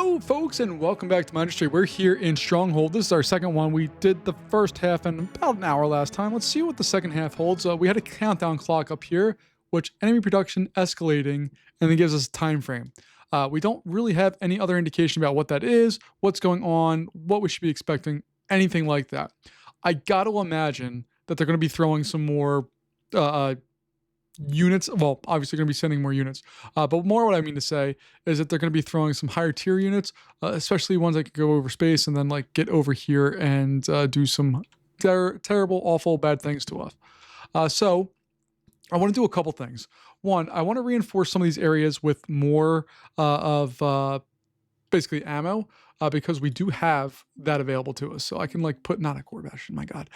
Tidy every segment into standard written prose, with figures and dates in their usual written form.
Hello, folks, and welcome back to Mindustry. We're here in Stronghold. This is our second one. We did the first half in about an hour last time. Let's see what the second half holds. We had a countdown clock up here, which enemy production escalating, and it gives us a time frame. We don't really have any other indication about what that is, what's going on, what we should be expecting, anything like that. I got to imagine that they're going to be throwing some more units. Well, obviously going to be sending more units, but more what I mean to say is that they're going to be throwing some higher tier units, especially ones that could go over space and then like get over here and do some terrible, awful, bad things to us. So I want to do a couple things. One, I want to reinforce some of these areas with more of basically ammo, because we do have that available to us. So I can like put, not a core bastion, my God.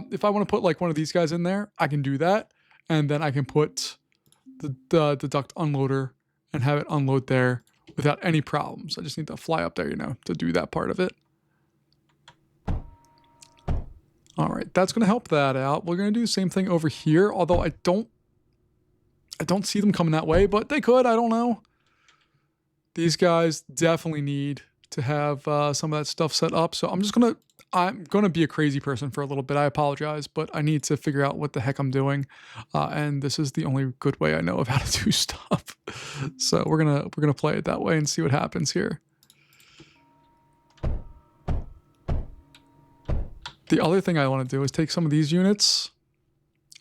If I want to put like one of these guys in there, I can do that. And then I can put the duct unloader and have it unload there without any problems. I just need to fly up there, to do that part of it. All right, that's going to help that out. We're going to do the same thing over here, although I don't see them coming that way, but they could. I don't know. These guys definitely need to have some of that stuff set up. So I'm going to be a crazy person for a little bit. I apologize, but I need to figure out what the heck I'm doing. And this is the only good way I know of how to do stuff. So we're going to play it that way and see what happens here. The other thing I want to do is take some of these units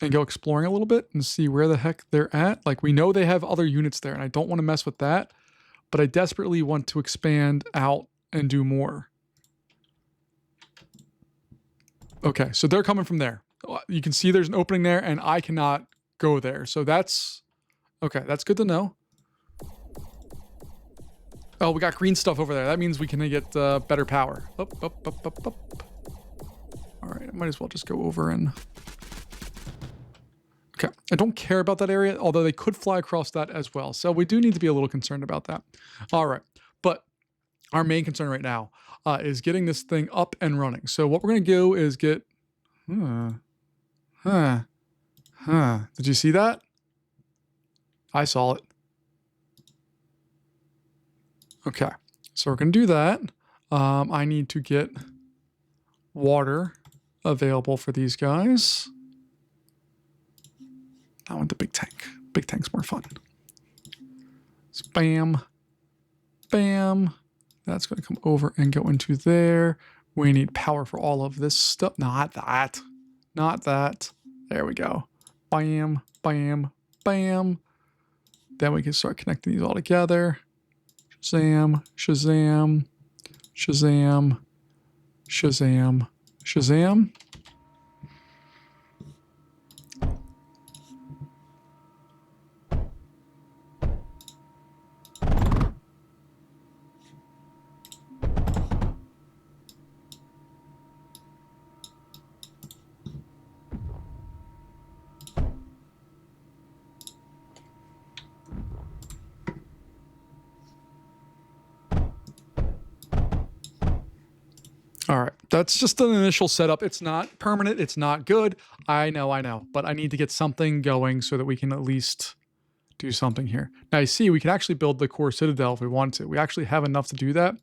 and go exploring a little bit and see where the heck they're at. Like, we know they have other units there and I don't want to mess with that, but I desperately want to expand out and do more. Okay, so they're coming from there. You can see there's an opening there and I cannot go there. So that's, okay, that's good to know. Oh, we got green stuff over there. That means we can get better power. Up, up, up, up, up. All right, I might as well just go over and... Okay, I don't care about that area, although they could fly across that as well. So we do need to be a little concerned about that. All right, but our main concern right now is getting this thing up and running. So what we're going to do is get... Did you see that? I saw it. Okay, so we're going to do that. I need to get water available for these guys. I want the big tank. Big tank's more fun. Bam. Bam. That's going to come over and go into there. We need power for all of this stuff. Not that. Not that. There we go. Bam. Bam. Bam. Then we can start connecting these all together. Shazam. Shazam. Shazam. Shazam. Shazam. All right, that's just an initial setup. It's not permanent. It's not good. I know, but I need to get something going so that we can at least do something here. Now you see, we can actually build the core citadel if we want to. We actually have enough to do that.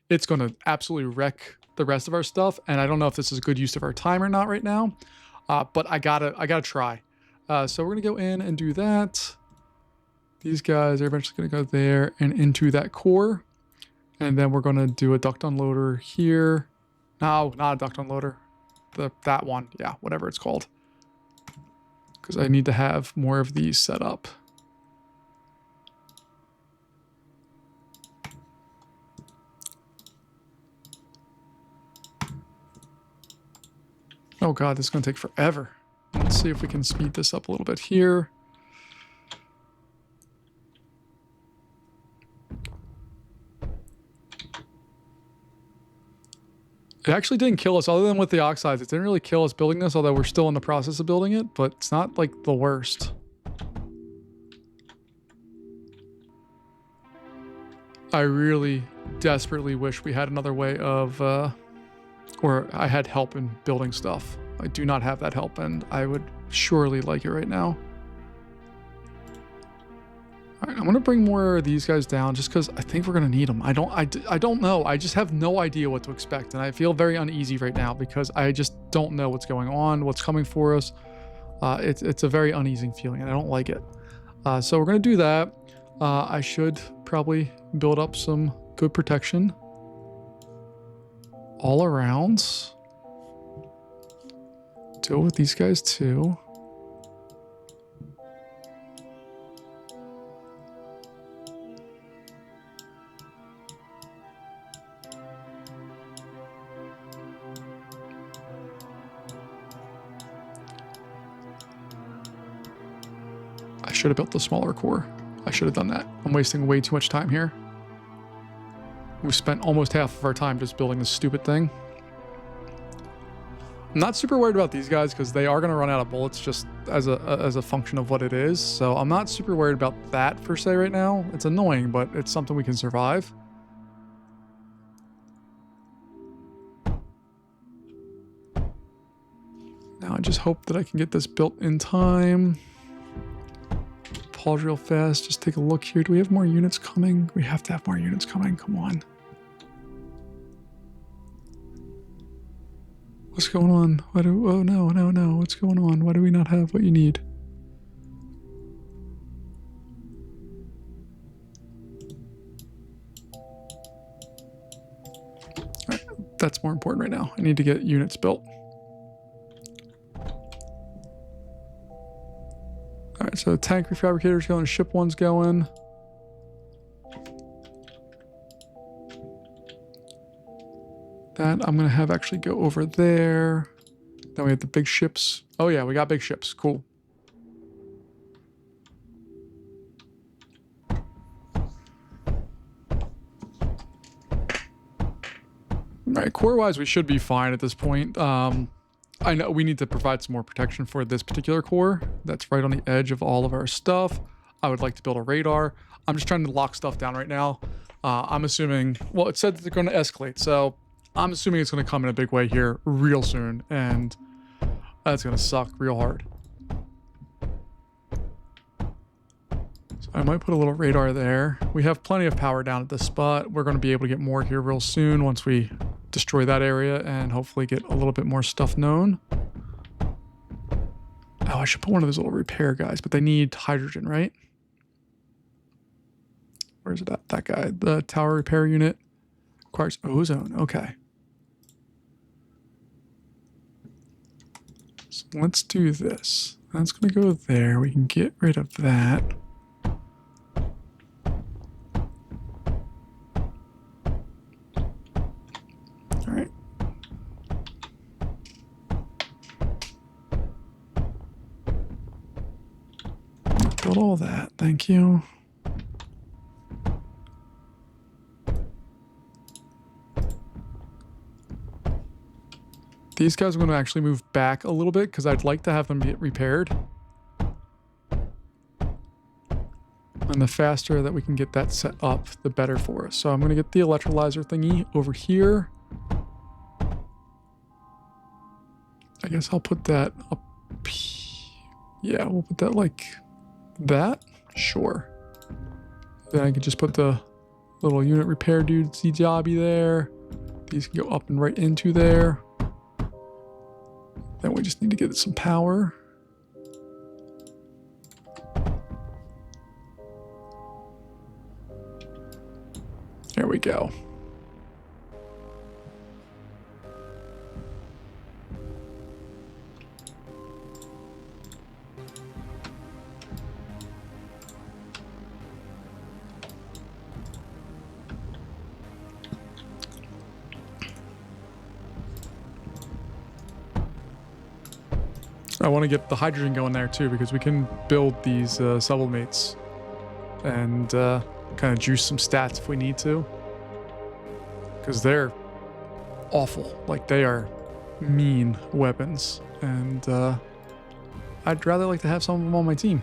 It's going to absolutely wreck the rest of our stuff, and I don't know if this is a good use of our time or not right now, but I gotta try. So we're gonna go in and do that. These guys are eventually gonna go there and into that core, and then we're gonna do a duct unloader here. No, not a duct unloader. That one. Yeah, whatever it's called. Because I need to have more of these set up. Oh God, this is going to take forever. Let's see if we can speed this up a little bit here. It actually didn't kill us, other than with the oxides. It didn't really kill us building this, although we're still in the process of building it, but it's not like the worst. I really desperately wish we had another way of, or I had help in building stuff. I do not have that help, and I would surely like it right now. All right, I'm gonna bring more of these guys down just because I think we're gonna need them. I don't know. I just have no idea what to expect, and I feel very uneasy right now because I just don't know what's going on, what's coming for us. It's a very uneasy feeling, and I don't like it. So we're gonna do that. I should probably build up some good protection all around. Deal with these guys too. I should have built the smaller core. I should have done that. I'm wasting way too much time here. We've spent almost half of our time just building this stupid thing. I'm not super worried about these guys because they are going to run out of bullets just as a function of what it is. So I'm not super worried about that per se right now. It's annoying, but it's something we can survive. Now I just hope that I can get this built in time. Pause real fast. Just take a look here. Do we have more units coming? We have to have more units coming. Come on. What's going on? Oh no. What's going on? Why do we not have what you need? All right, that's more important right now. I need to get units built. All right, so tank refabricator's going, ship one's going. That I'm gonna have actually go over there. Then we have the big ships. Oh yeah, we got big ships. Cool. All right, core-wise, we should be fine at this point. I know we need to provide some more protection for this particular core. That's right on the edge of all of our stuff. I would like to build a radar. I'm just trying to lock stuff down right now. I'm assuming, well, it said that they're going to escalate, so I'm assuming it's going to come in a big way here real soon, and that's going to suck real hard. So I might put a little radar there. We have plenty of power down at this spot. We're going to be able to get more here real soon once we destroy that area and hopefully get a little bit more stuff known. Oh, I should put one of those little repair guys, but they need hydrogen, right? Where's it at? That guy. The tower repair unit requires ozone. Okay. So let's do this. That's going to go there. We can get rid of that. All right. Build all that. Thank you. These guys are going to actually move back a little bit because I'd like to have them get repaired. And the faster that we can get that set up, the better for us. So I'm going to get the electrolyzer thingy over here. I guess I'll put that up. Yeah, we'll put that like that. Sure. Then I can just put the little unit repair dude, Z-Jobby there. These can go up and right into there. Then we just need to get some power. There we go. I want to get the hydrogen going there too, because we can build these sublimates and kind of juice some stats if we need to. Because they're awful. Like, they are mean weapons. And I'd rather like to have some of them on my team.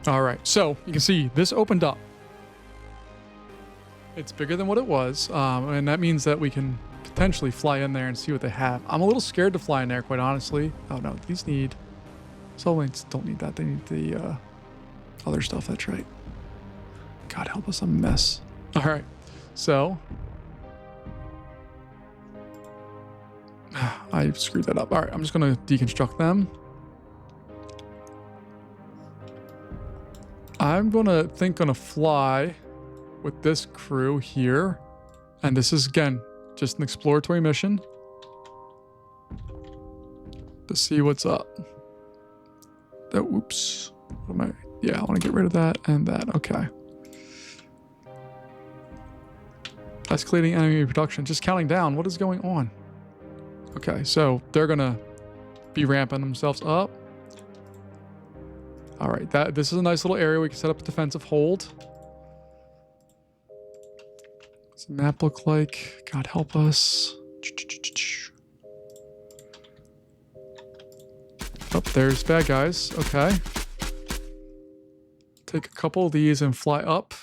All right, so you can see this opened up. It's bigger than what it was, and that means that we can potentially fly in there and see what they have. I'm a little scared to fly in there, quite honestly. Oh no, these need Soul lanes don't need that. They need the other stuff. That's right. God help us, I'm a mess. All right. So I screwed that up. All right, I'm just going to deconstruct them. I'm gonna fly with this crew here. And this is, again, just an exploratory mission to see what's up. Oops. What am I? Yeah, I want to get rid of that and that. Okay. Escalating enemy production. Just counting down. What is going on? Okay, so they're going to be ramping themselves up. All right, this is a nice little area we can set up a defensive hold. What's the map look like? God help us. Oh, there's bad guys. Okay. Take a couple of these and fly up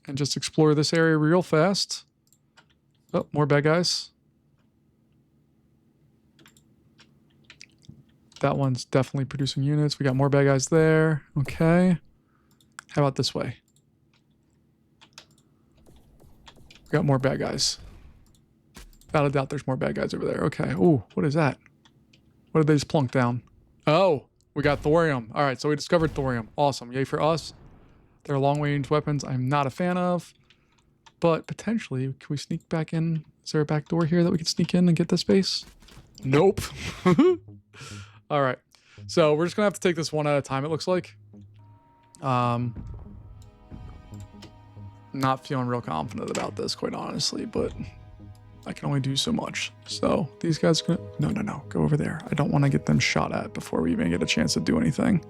and just explore this area real fast. Oh, more bad guys. That one's definitely producing units. We got more bad guys there. Okay. How about this way? We got more bad guys. Without a doubt, there's more bad guys over there. Okay. Ooh, what is that? What did they just plunk down? Oh, we got thorium. All right, so we discovered thorium. Awesome. Yay for us. They're long-range weapons I'm not a fan of. But potentially, can we sneak back in? Is there a back door here that we can sneak in and get this base? Nope. All right. So we're just going to have to take this one at a time, it looks like. Not feeling real confident about this, quite honestly, but I can only do so much. So these guys are gonna... No. Go over there. I don't want to get them shot at before we even get a chance to do anything.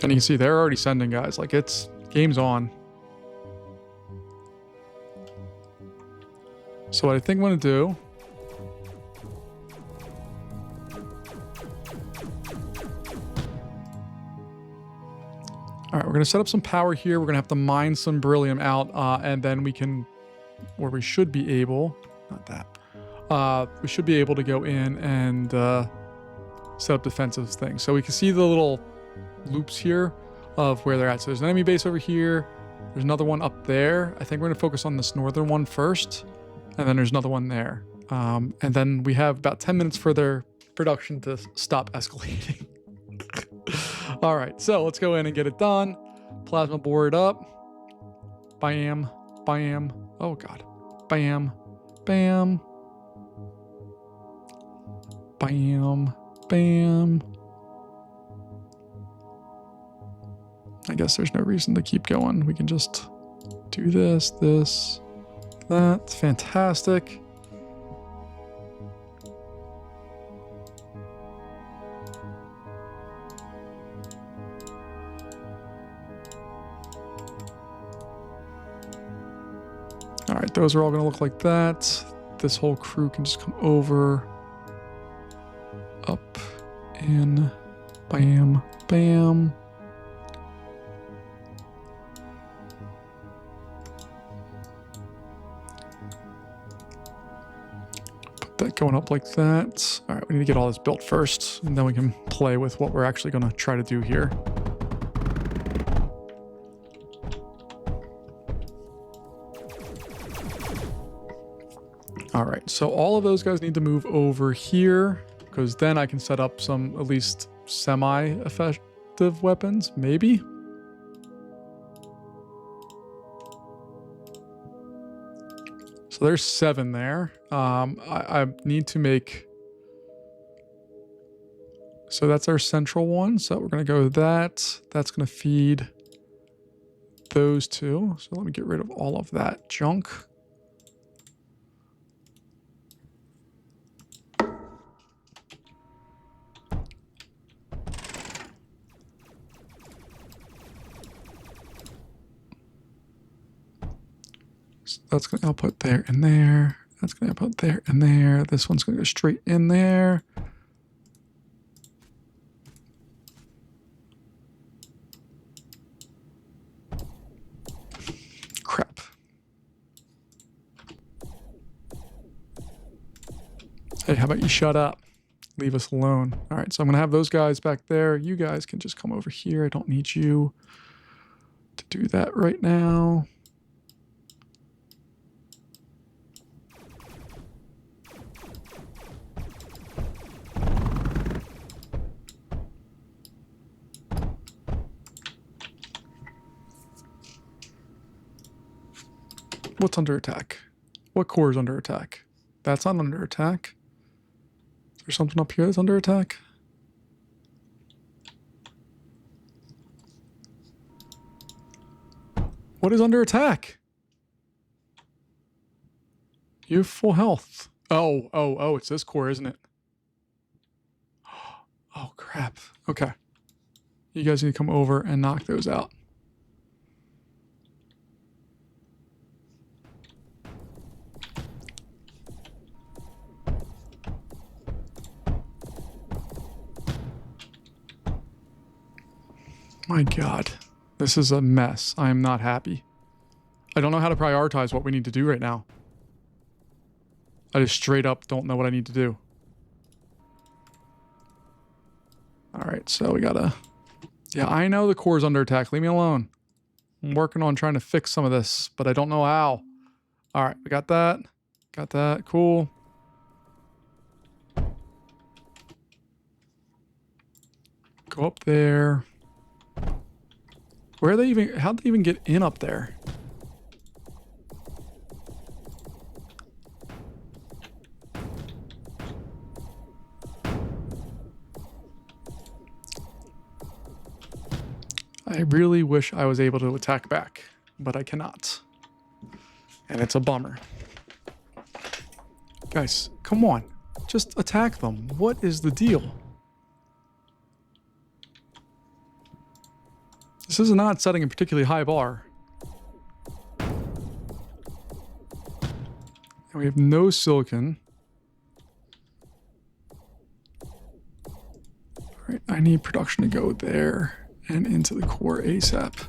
And you can see they're already sending guys. Like, it's... game's on. So what I think I'm going to do... All right, we're going to set up some power here. We're going to have to mine some beryllium out, and then we can, or we should be able, not that, we should be able to go in and set up defensive things. So we can see the little loops here of where they're at. So there's an enemy base over here. There's another one up there. I think we're going to focus on this northern one first, and then there's another one there. And then we have about 10 minutes for their production to stop escalating. All right, so let's go in and get it done. Plasma board up. Bam, bam. Oh, God. Bam, bam. Bam, bam. I guess there's no reason to keep going. We can just do this, that. Fantastic. All right, those are all going to look like that. This whole crew can just come over, up, in, bam, bam. Put that going up like that. All right, we need to get all this built first, and then we can play with what we're actually going to try to do here. All right, so all of those guys need to move over here, because then I can set up some at least semi-effective weapons, maybe. So there's 7 there. I need to make... So that's our central one. So we're going to go with that. That's going to feed those 2. So let me get rid of all of that junk. That's going to output there and there. That's going to output there and there. This one's going to go straight in there. Crap. how about you shut up? Leave us alone. All right, so I'm going to have those guys back there. You guys can just come over here. I don't need you to do that right now. What's under attack? What core is under attack? That's not under attack. Is there something up here that's under attack? What is under attack? You have full health. Oh, it's this core, isn't it? Oh, crap. Okay. You guys need to come over and knock those out. My God, this is a mess. I am not happy. I don't know how to prioritize what we need to do right now. I just straight up don't know what I need to do. All right, so we gotta... Yeah, I know the core's under attack. Leave me alone. I'm working on trying to fix some of this, but I don't know how. All right, we got that. Got that. Cool. Go up there. Where are they even... How'd they even get in up there? I really wish I was able to attack back, but I cannot. And it's a bummer. Guys, come on. Just attack them. What is the deal? This is not setting a particularly high bar. And we have no silicon. Alright, I need production to go there and into the core ASAP.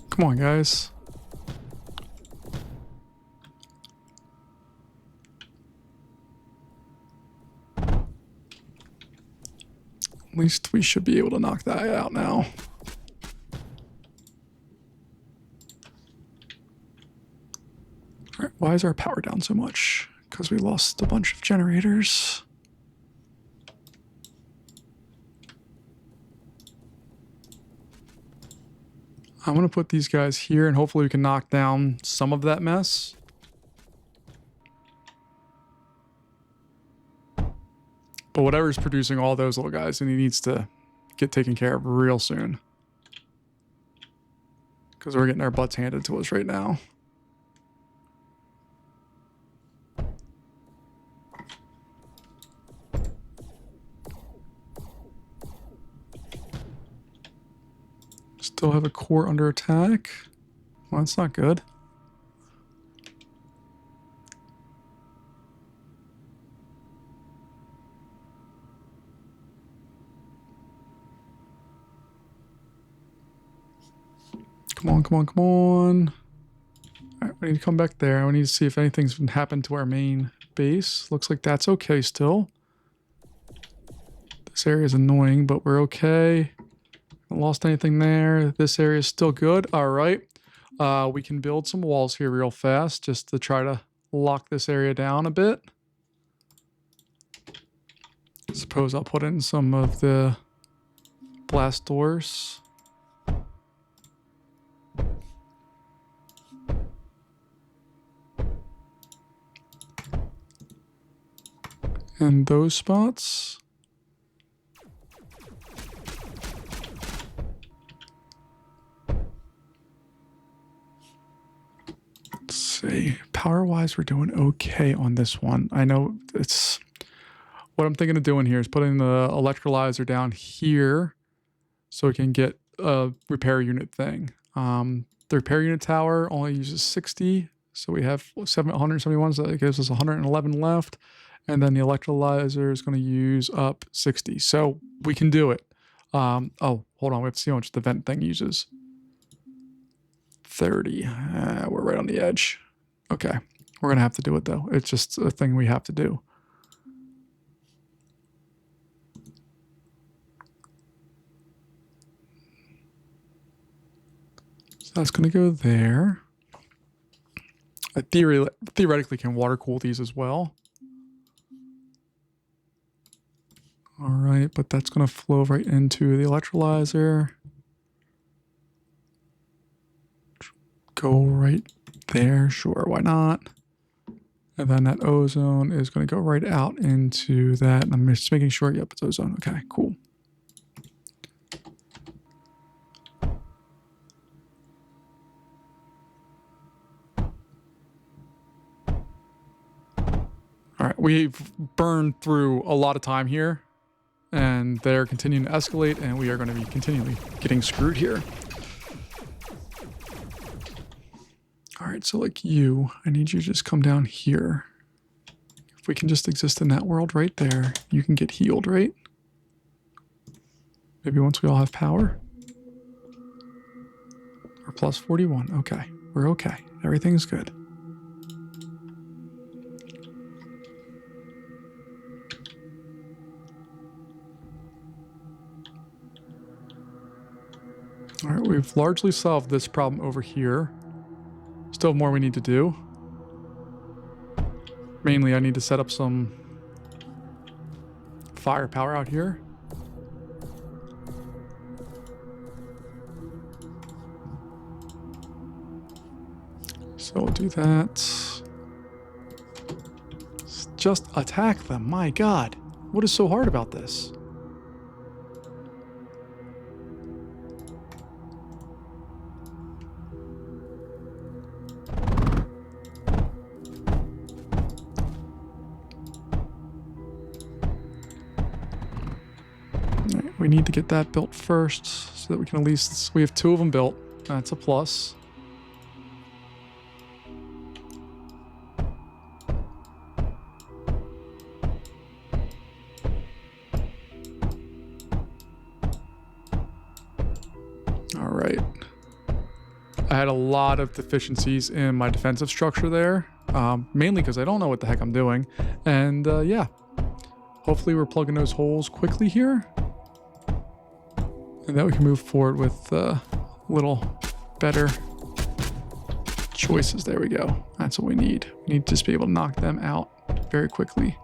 Come on, guys. At least we should be able to knock that out now. Alright, why is our power down so much? Because we lost a bunch of generators. I'm going to put these guys here and hopefully we can knock down some of that mess. But whatever's producing all those little guys, and he needs to get taken care of real soon. Because we're getting our butts handed to us right now. Still have a core under attack. Well, that's not good. Come on, come on, come on. All right, we need to come back there. We need to see if anything's happened to our main base. Looks like that's okay still. This area is annoying, but we're okay. Haven't lost anything there. This area is still good. All right. We can build some walls here real fast just to try to lock this area down a bit. Suppose I'll put in some of the blast doors. And those spots. Let's see. Power-wise, we're doing okay on this one. I know it's... What I'm thinking of doing here is putting the electrolyzer down here so we can get a repair unit thing. The repair unit tower only uses 60. So we have 771, so that gives us 111 left. And then the electrolyzer is going to use up 60. So we can do it. Oh, hold on. We have to see how much the vent thing uses. 30. We're right on the edge. Okay. We're going to have to do it, though. It's just a thing we have to do. So that's going to go there. I theoretically can water cool these as well. All right, but that's going to flow right into the electrolyzer. Go right there, sure, why not? And then that ozone is going to go right out into that. And I'm just making sure, yep, it's ozone. Okay, cool. All right, we've burned through a lot of time here, and they're continuing to escalate, and we are going to be continually getting screwed here. All right, so like you, I need you to just come down here. If we can just exist in that world right there, you can get healed, right? Maybe once we all have power? Or plus 41, okay. We're okay, everything's good. All right, we've largely solved this problem over here. Still more we need to do. Mainly, I need to set up some firepower out here. So we'll do that. Just attack them, my God. What is so hard about this? We need to get that built first so that we can at least... We have 2 of them built. That's a plus. All right. I had a lot of deficiencies in my defensive structure there. Mainly because I don't know what the heck I'm doing. And yeah. Hopefully we're plugging those holes quickly here. And that we can move forward with a little better choices. There we go. That's what we need. We need to just be able to knock them out very quickly.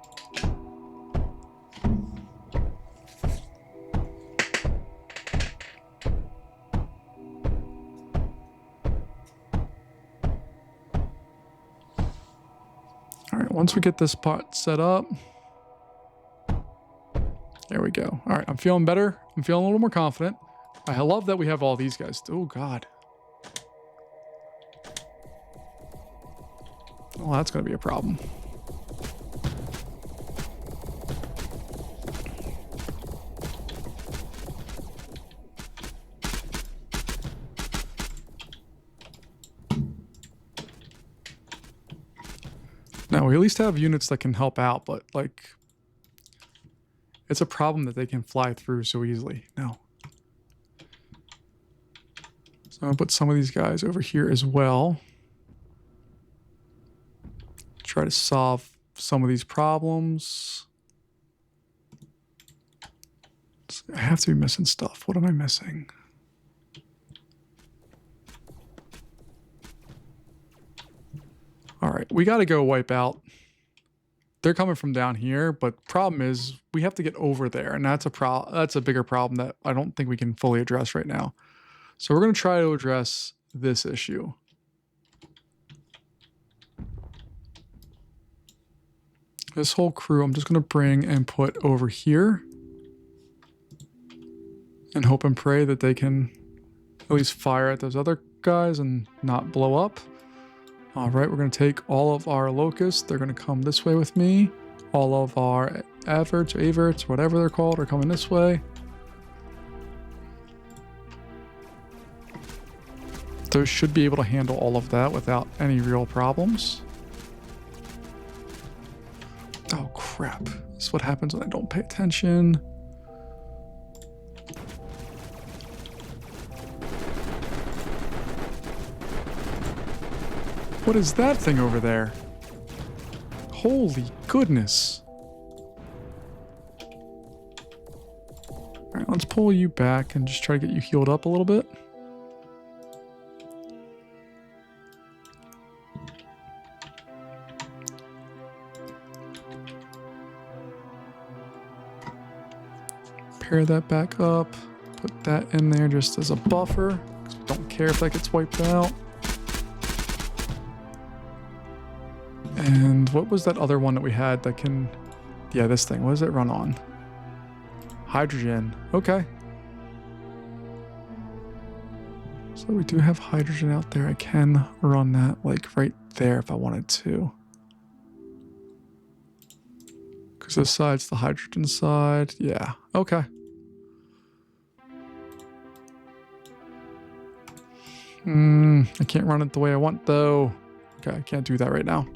All right, once we get this pot set up, there we go. All right, I'm feeling better. I'm feeling a little more confident. I love that we have all these guys. Oh, God. Oh, that's going to be a problem. Now, we at least have units that can help out, but, like... It's a problem that they can fly through so easily. No. So I'm going to put some of these guys over here as well. Try to solve some of these problems. I have to be missing stuff. What am I missing? All right, we got to go wipe out. They're coming from down here, but problem is we have to get over there, and that's a bigger problem that I don't think we can fully address right now. So we're going to try to address this issue. This whole crew I'm just going to bring and put over here and hope and pray that they can at least fire at those other guys and not blow up. All right, we're going to take all of our locusts. They're going to come this way with me. All of our averts, whatever they're called, are coming this way. Those should be able to handle all of that without any real problems. Oh crap. This is what happens when I don't pay attention. What is that thing over there? Holy goodness. Alright, let's pull you back and just try to get you healed up a little bit. Pair that back up. Put that in there just as a buffer. Don't care if that gets wiped out. And what was that other one that we had that can... Yeah, this thing. What does it run on? Hydrogen. Okay. So we do have hydrogen out there. I can run that like right there if I wanted to. Because this side's the hydrogen side. Yeah. Okay. I can't run it the way I want though. Okay, I can't do that right now.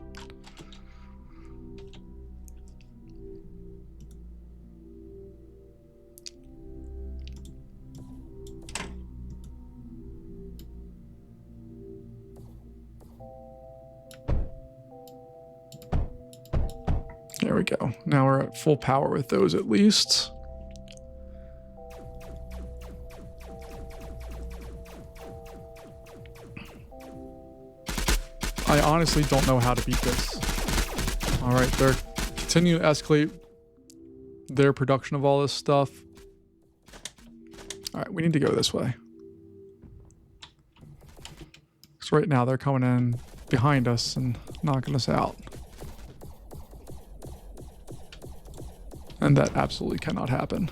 There we go. Now we're at full power with those at least. I honestly don't know how to beat this. All right, they're continuing to escalate their production of all this stuff. All right, we need to go this way. Because right now they're coming in behind us and knocking us out. And that absolutely cannot happen.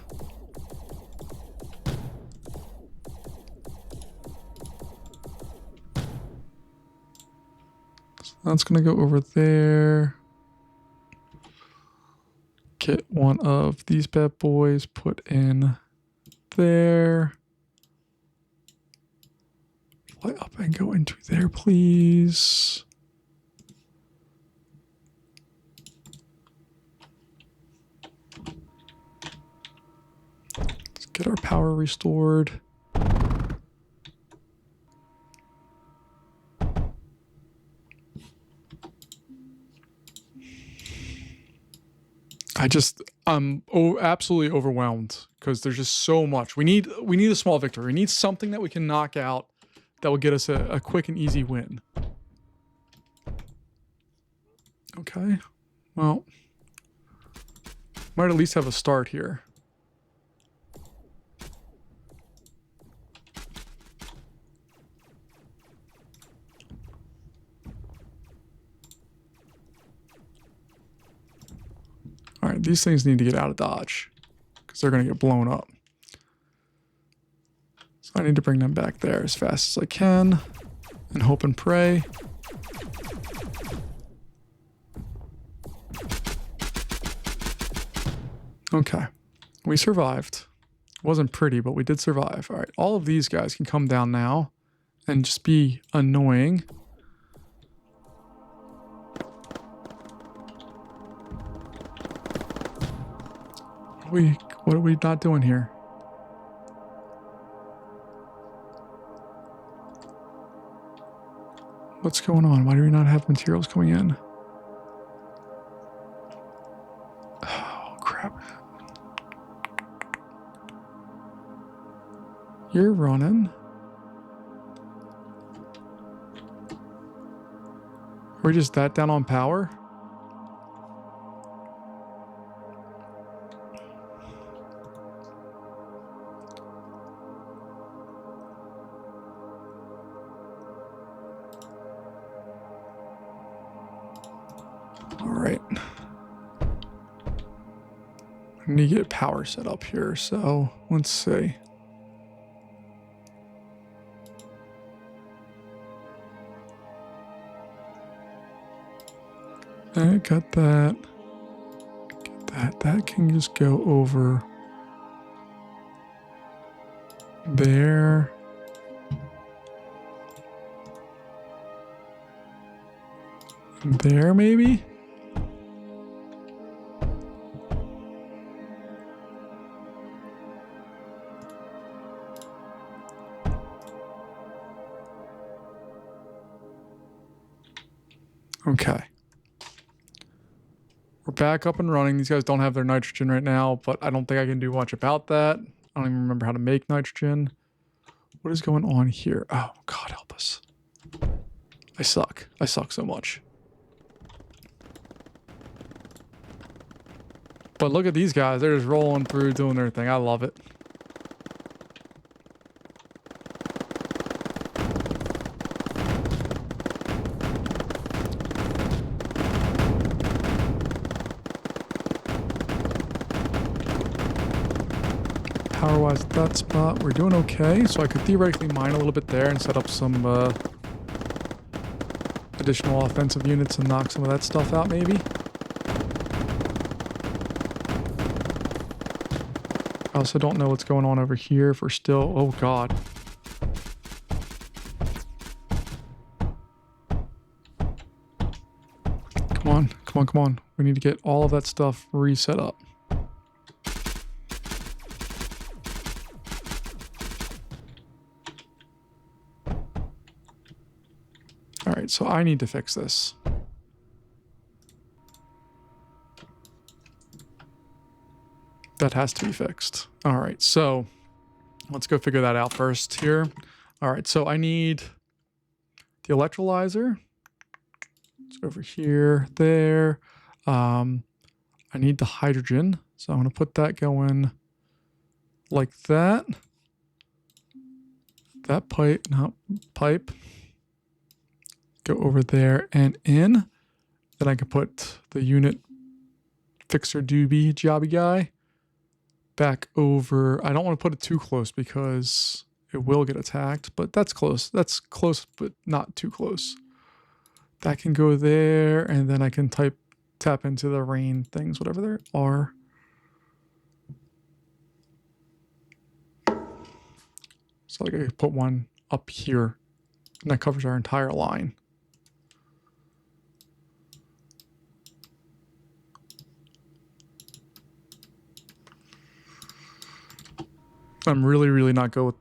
So that's going to go over there. Get one of these bad boys put in there. Fly up and go into there, please. Get our power restored. I'm absolutely overwhelmed because there's just so much. We need a small victory. We need something that we can knock out that will get us a quick and easy win. Okay. Well, might at least have a start here. All right, these things need to get out of Dodge because they're going to get blown up. So I need to bring them back there as fast as I can and hope and pray. Okay, we survived. It wasn't pretty, but we did survive. All right, all of these guys can come down now and just be annoying. What are we not doing here? What's going on? Why do we not have materials coming in? Oh, crap. You're running. Are we just that down on power? I need to get power set up here, so let's see. I got that. Get that. That can just go over there. There, maybe? Okay. We're back up and running. These guys don't have their nitrogen right now, but I don't think I can do much about that. I don't even remember how to make nitrogen. What is going on here? Oh, God help us. I suck. I suck so much. But look at these guys. They're just rolling through, doing their thing. I love it. Power-wise at that spot, we're doing okay. So I could theoretically mine a little bit there and set up some additional offensive units and knock some of that stuff out, maybe. I also don't know what's going on over here if we're still... Oh, God. Come on. Come on, come on. We need to get all of that stuff reset up. All right, so I need to fix this. That has to be fixed. All right, so let's go figure that out first here. All right, so I need the electrolyzer. It's over here, there. I need the hydrogen, so I'm going to put that going like that. That pipe, no, pipe. Go over there and in. Then I can put the unit fixer doobie jobby guy back over. I don't want to put it too close because it will get attacked, but that's close. That's close, but not too close. That can go there, and then I can tap into the rain things, whatever there are. So like I could put one up here, and that covers our entire line. I'm really, really not good with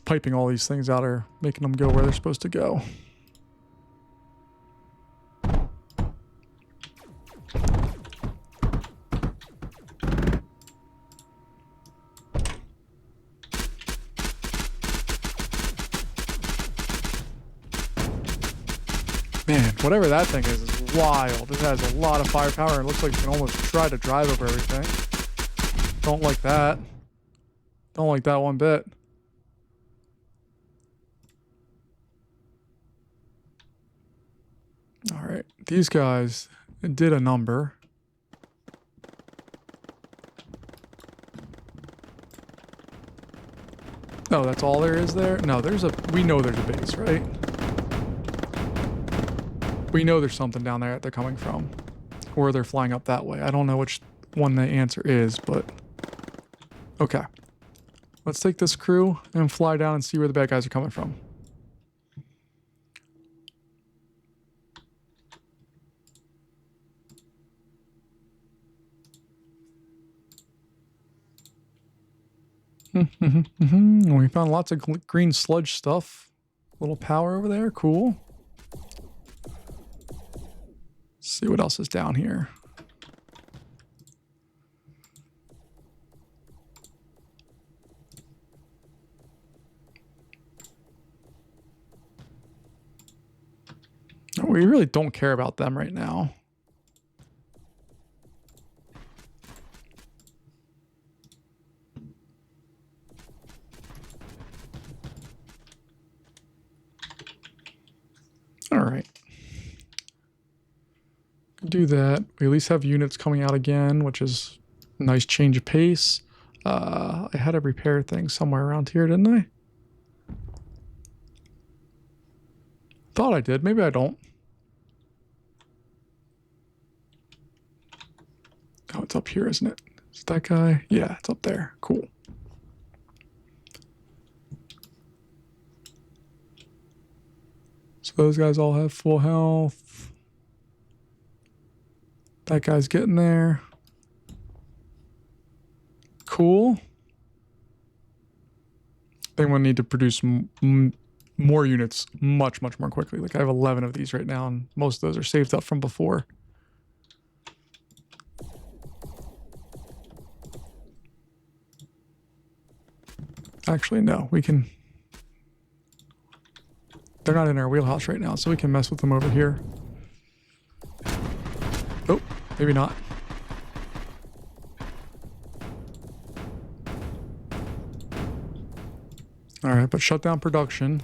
piping all these things out or making them go where they're supposed to go. Man, whatever that thing is wild. It has a lot of firepower and it looks like you can almost try to drive over everything. Don't like that. Don't like that one bit. All right, these guys did a number. Oh, that's all there is there? No, we know there's a base, right? We know there's something down there that they're coming from. Or they're flying up that way. I don't know which one the answer is, but... Okay. Let's take this crew and fly down and see where the bad guys are coming from. We found lots of green sludge stuff. Little power over there. Cool. Let's see what else is down here. We really don't care about them right now. All right. Do that. We at least have units coming out again, which is a nice change of pace. I had a repair thing somewhere around here, didn't I? Thought I did. Maybe I don't. Oh, it's up here, isn't it? Is it that guy? Yeah, it's up there. Cool. So those guys all have full health. That guy's getting there. Cool. I think we'll need to produce more units much, much more quickly. Like I have 11 of these right now, and most of those are saved up from before. Actually, no, we can... They're not in our wheelhouse right now, so we can mess with them over here. Oh, maybe not. Alright, but shut down production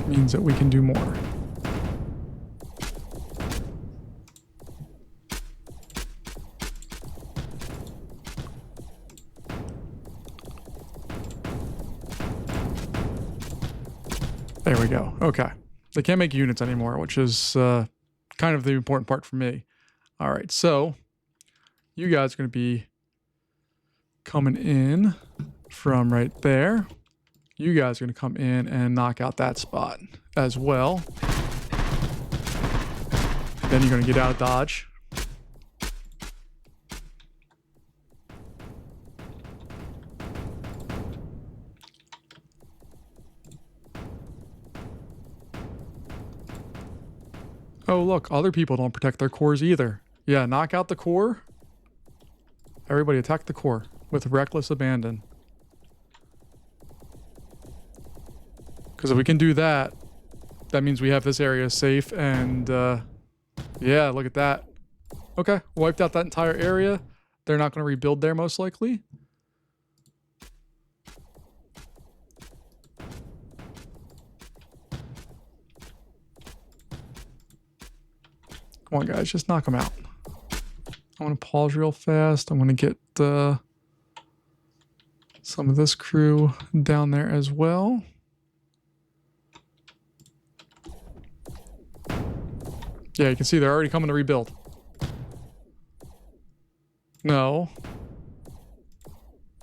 means that we can do more. There we go. Okay. They can't make units anymore, which is kind of the important part for me. All right, so you guys are going to be coming in from right there. You guys are going to come in and knock out that spot as well. Then you're going to get out of dodge. Oh, look, other people don't protect their cores either. Yeah, knock out the core. Everybody attack the core with reckless abandon. Because if we can do that, that means we have this area safe and, yeah, look at that. Okay, wiped out that entire area. They're not going to rebuild there most likely. Come on, guys, just knock them out. I want to pause real fast. I want to get some of this crew down there as well. Yeah, you can see they're already coming to rebuild. No.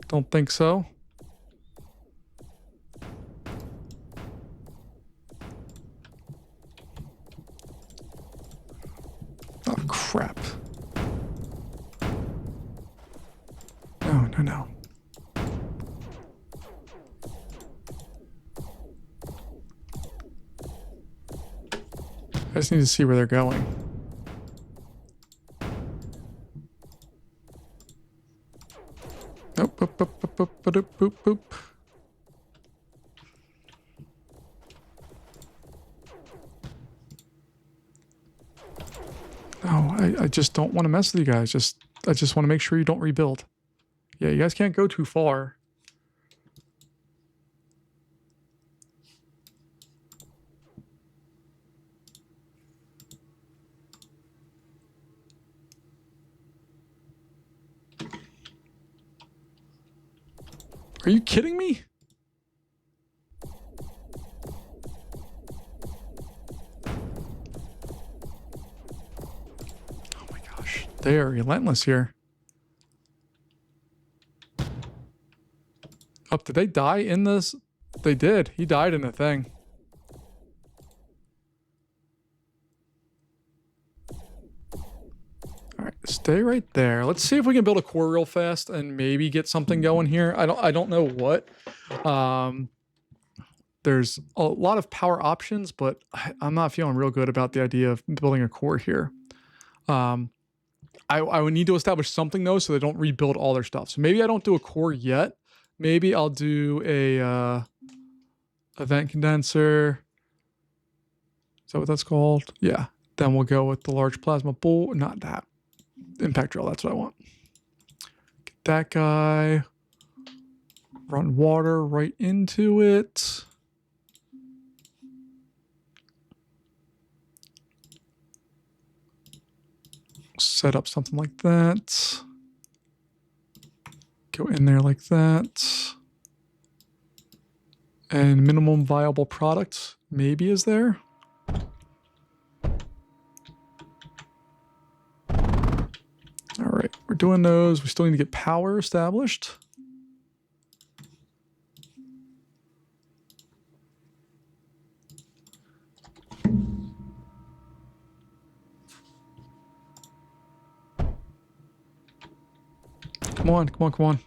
Don't think so. Oh, crap. No. I just need to see where they're going. Nope, boop. No, I just don't want to mess with you guys. I just want to make sure you don't rebuild. Yeah, you guys can't go too far. Are you kidding me? Oh my gosh. They are relentless here. Oh, did they die in this? They did. He died in the thing. Alright, stay right there. Let's see if we can build a core real fast and maybe get something going here. I don't know what. There's a lot of power options, but I'm not feeling real good about the idea of building a core here. I would need to establish something though, so they don't rebuild all their stuff. So maybe I don't do a core yet. Maybe I'll do a event condenser. Is that what that's called? Yeah. Then we'll go with the large plasma bolt. Not that. Impact drill. That's what I want. Get that guy. Run water right into it. Set up something like that. Go in there like that. And minimum viable product maybe is there. All right, we're doing those. We still need to get power established. Come on, come on, come on.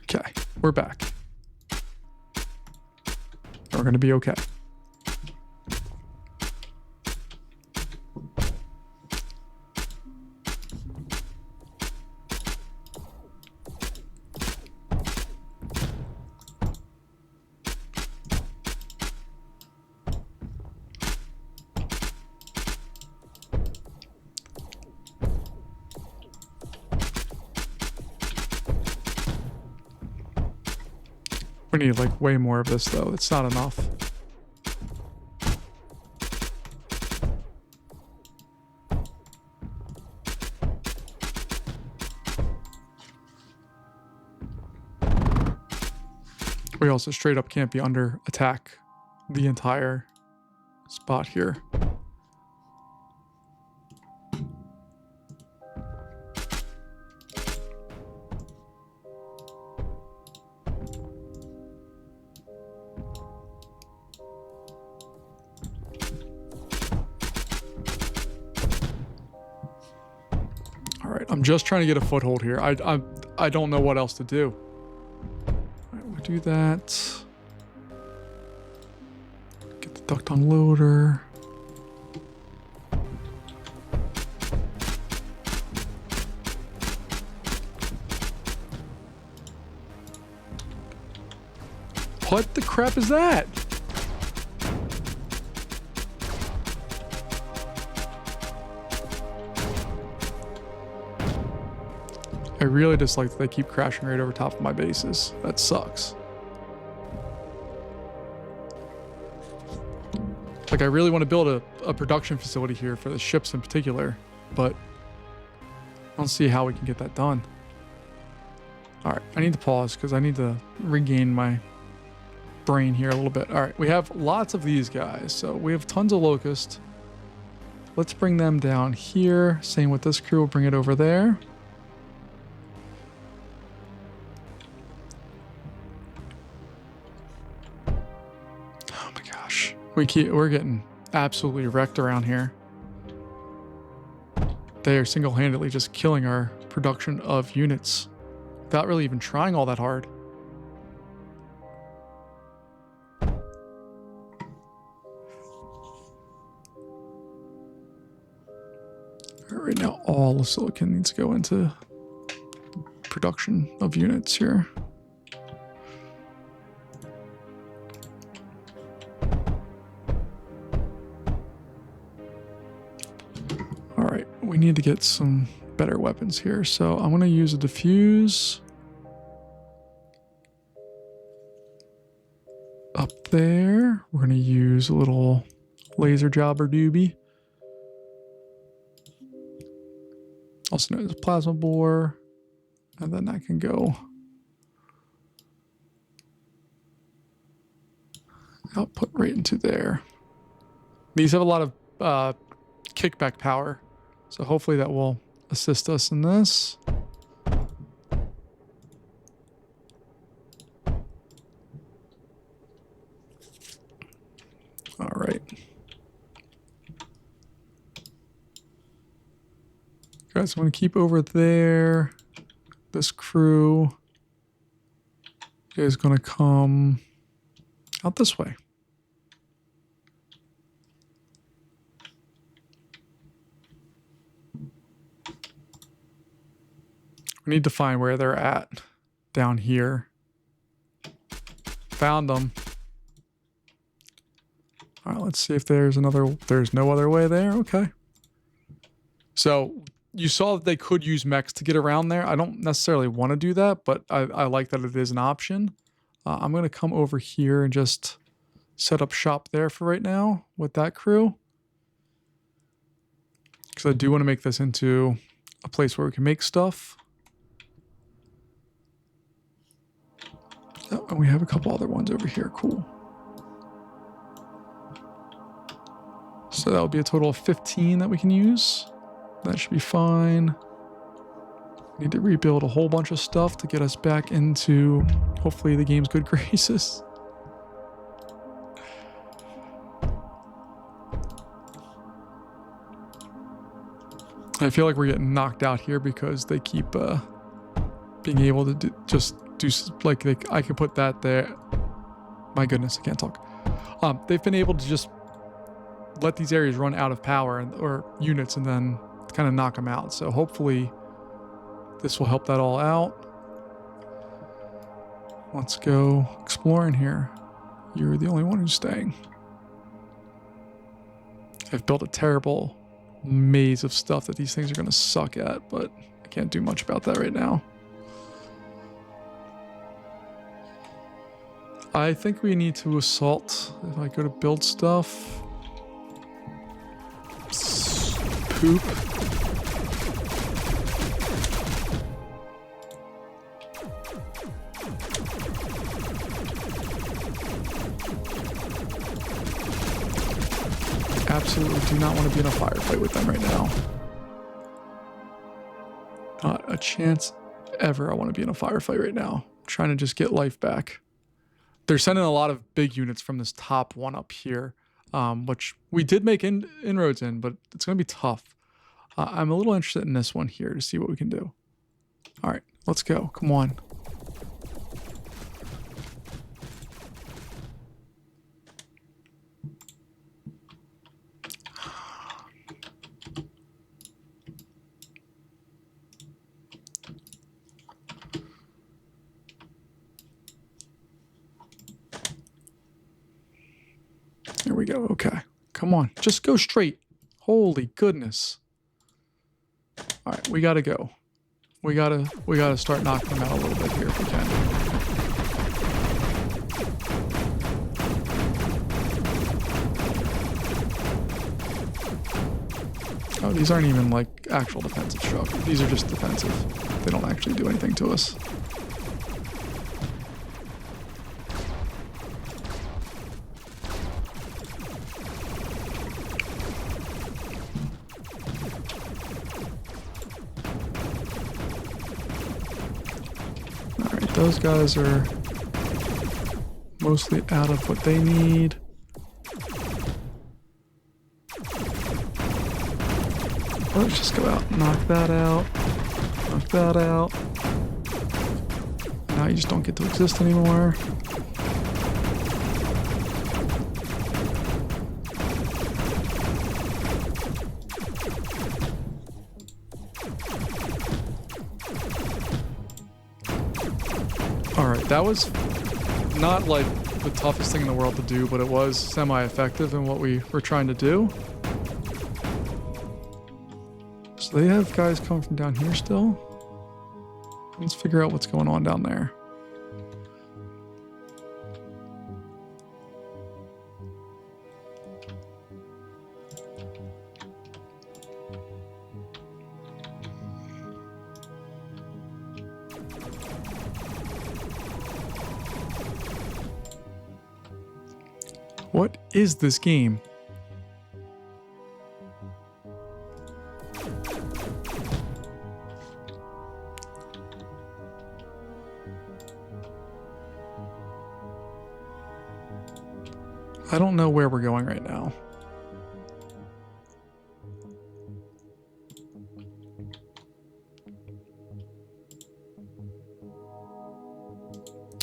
Okay, we're back. We're gonna be okay. We need like way more of this though. It's not enough. We also straight up can't be under attack the entire spot here. All right, I'm just trying to get a foothold here. I don't know what else to do. Do that. Get the duct unloader. What the crap is that? I really dislike that they keep crashing right over top of my bases. That sucks. Like, I really want to build a production facility here for the ships in particular, but I don't see how we can get that done. All right, I need to pause because I need to regain my brain here a little bit. All right, we have lots of these guys. So we have tons of locust. Let's bring them down here. Same with this crew. We'll bring it over there. Oh my gosh. We're getting absolutely wrecked around here. They are single-handedly just killing our production of units without really even trying all that hard. Right now, all the silicon needs to go into production of units here. All right, we need to get some better weapons here. So I'm going to use a diffuse up there. We're going to use a little laser jobber doobie, also known as a plasma bore, and then I can go output right into there. These have a lot of kickback power, so hopefully that will assist us in this. All right. Guys, I'm going to keep over there. This crew is going to come out this way. We need to find where they're at down here. Found them. All right, let's see if there's another. There's no other way there. Okay. So you saw that they could use mechs to get around there. I don't necessarily want to do that, but I like that it is an option. I'm going to come over here and just set up shop there for right now with that crew. Because I do want to make this into a place where we can make stuff. Oh, and we have a couple other ones over here. Cool. So that will be a total of 15 that we can use. That should be fine. Need to rebuild a whole bunch of stuff to get us back into, hopefully, the game's good graces. I feel like we're getting knocked out here because they keep being able to do like I could put that there. My goodness, I can't talk. They've been able to just let these areas run out of power or units and then kind of knock them out. So hopefully this will help that all out. Let's go exploring here. You're the only one who's staying. I've built a terrible maze of stuff that these things are going to suck at, but I can't do much about that right now. I think we need to assault. If I go to build stuff. Poop. Absolutely do not want to be in a firefight with them right now. Not a chance ever I want to be in a firefight right now. I'm trying to just get life back. They're sending a lot of big units from this top one up here, which we did make inroads in, but it's going to be tough. I'm a little interested in this one here to see what we can do. All right, let's go. Come on. There we go. Okay. Come on. Just go straight. Holy goodness. All right, we got to go. We got to start knocking them out a little bit here if we can. Oh, these aren't even like actual defensive structures. These are just defensive. They don't actually do anything to us. Those guys are mostly out of what they need. Let's just go out and knock that out. Knock that out. Now you just don't get to exist anymore. Alright, that was not like the toughest thing in the world to do, but it was semi-effective in what we were trying to do. So they have guys coming from down here still. Let's figure out what's going on down there. What is this game? I don't know where we're going right now.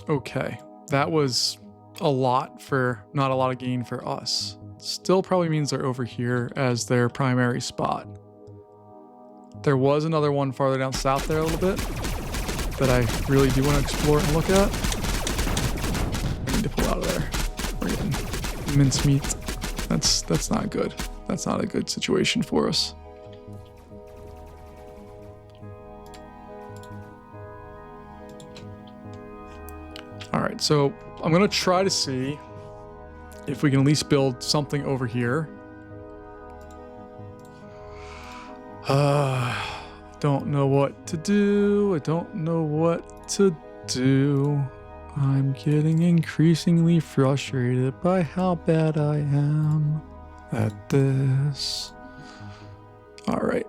Okay, that was a lot for not a lot of gain for us. Still probably means they're over here as their primary spot. There was another one farther down south there a little bit that I really do want to explore and look at. I need to pull out of there. We're getting mincemeat. That's not good. That's not a good situation for us. All right, so I'm gonna try to see if we can at least build something over here. Don't know what to do. I don't know what to do. I'm getting increasingly frustrated by how bad I am at this. All right.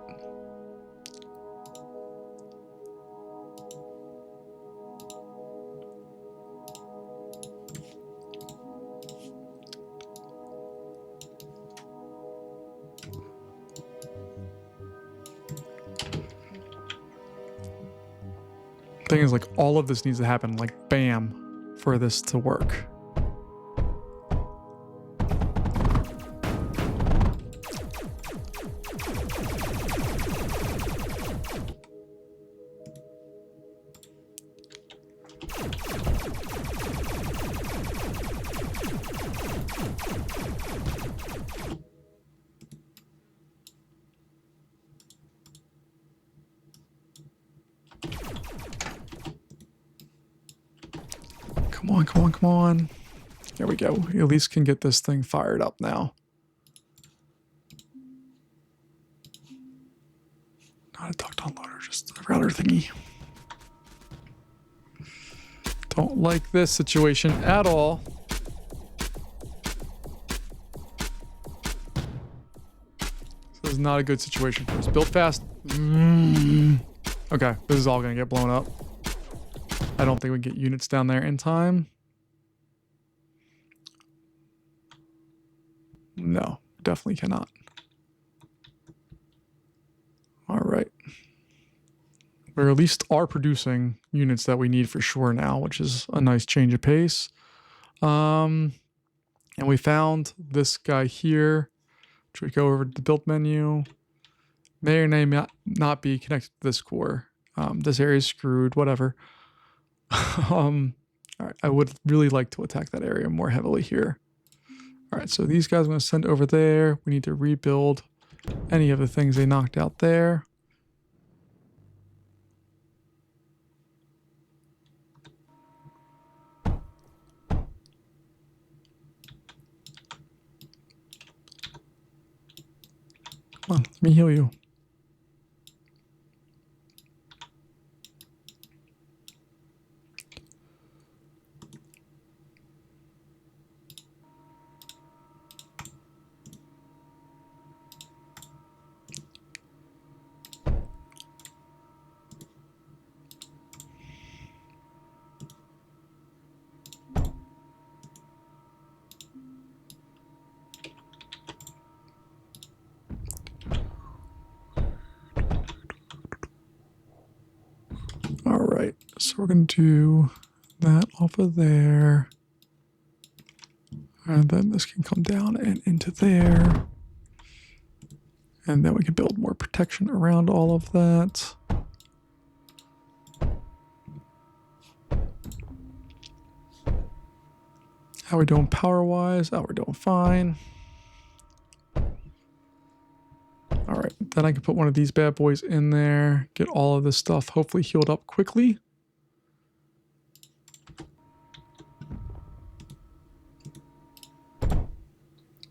thing is, like, all of this needs to happen, like, bam, for this to work. Come on, come on, come on. There we go. We at least can get this thing fired up now. Not a duct unloader, just a router thingy. Don't like this situation at all. This is not a good situation for us. Build fast. Okay, this is all gonna get blown up. I don't think we can get units down there in time. No, definitely cannot. All right. We at least are producing units that we need for sure now, which is a nice change of pace. And we found this guy here. Should we go over to the build menu? May or may not be connected to this core. This area is screwed, whatever. All right, I would really like to attack that area more heavily here. All right, so these guys I'm going to send over there. We need to rebuild any of the things they knocked out there. Come on, let me heal you. All right, so we're going to do that off of there. And then this can come down and into there. And then we can build more protection around all of that. How we doing power-wise? Oh, we're doing fine. All right, then I can put one of these bad boys in there, get all of this stuff hopefully healed up quickly.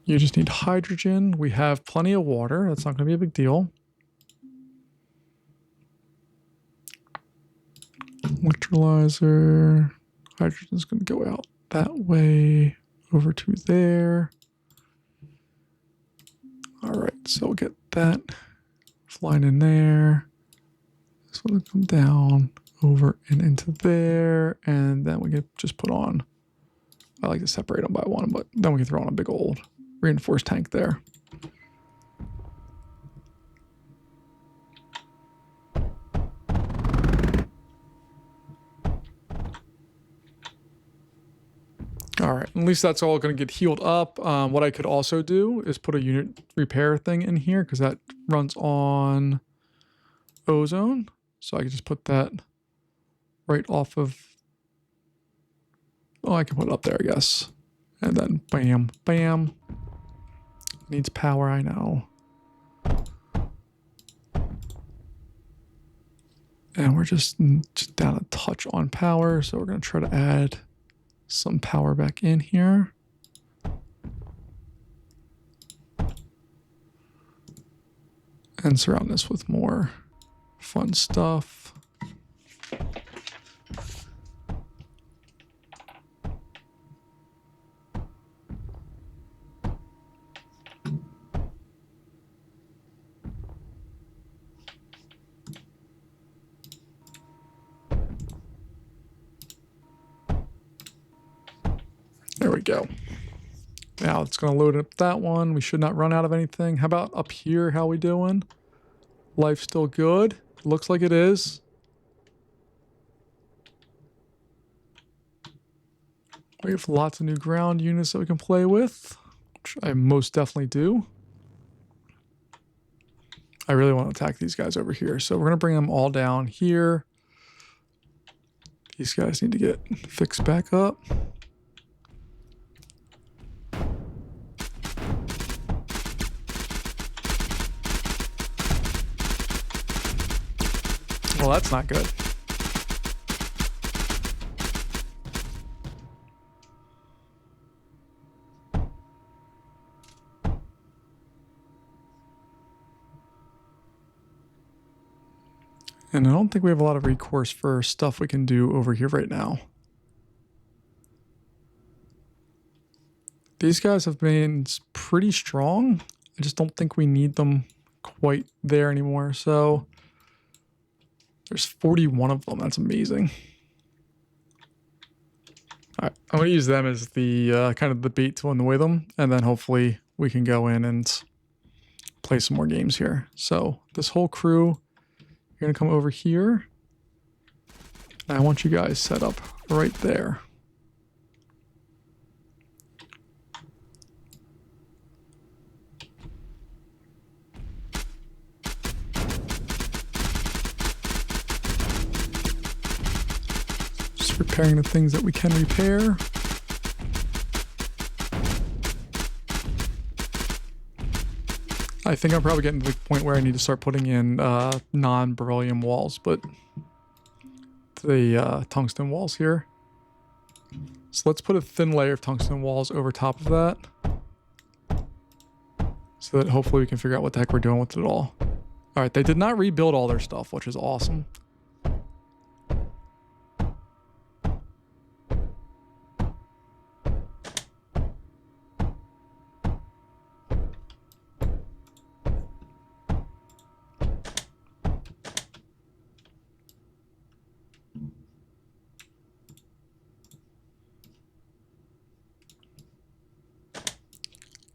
You just need hydrogen. We have plenty of water. That's not going to be a big deal. Electrolyzer. Hydrogen's going to go out that way over to there. All right, so we'll get that flying in there. This one will come down over and into there, and then we can just put on, I like to separate them by one, but then we can throw on a big old reinforced tank there. All right, at least that's all going to get healed up. What I could also do is put a unit repair thing in here because that runs on ozone. So I can just put that right off of, oh, I can put it up there, I guess. And then bam, bam. Needs power, I know. And we're just down a touch on power, so we're going to try to add some power back in here. And surround this with more fun stuff. There we go. Now it's going to load up that one. We should not run out of anything. How about up here? How we doing? Life still good? Looks like it is. We have lots of new ground units that we can play with, which I most definitely do. I really want to attack these guys over here. So we're going to bring them all down here. These guys need to get fixed back up. Well, that's not good. And I don't think we have a lot of recourse for stuff we can do over here right now. These guys have been pretty strong. I just don't think we need them quite there anymore. So there's 41 of them. That's amazing. All right, I'm going to use them as the kind of the bait to annoy them. And then hopefully we can go in and play some more games here. So this whole crew... You're going to come over here. I want you guys set up right there. Just repairing the things that we can repair. I think I'm probably getting to the point where I need to start putting in non-beryllium walls, but the tungsten walls here. So let's put a thin layer of tungsten walls over top of that, so that hopefully we can figure out what the heck we're doing with it all. All right, they did not rebuild all their stuff, which is awesome.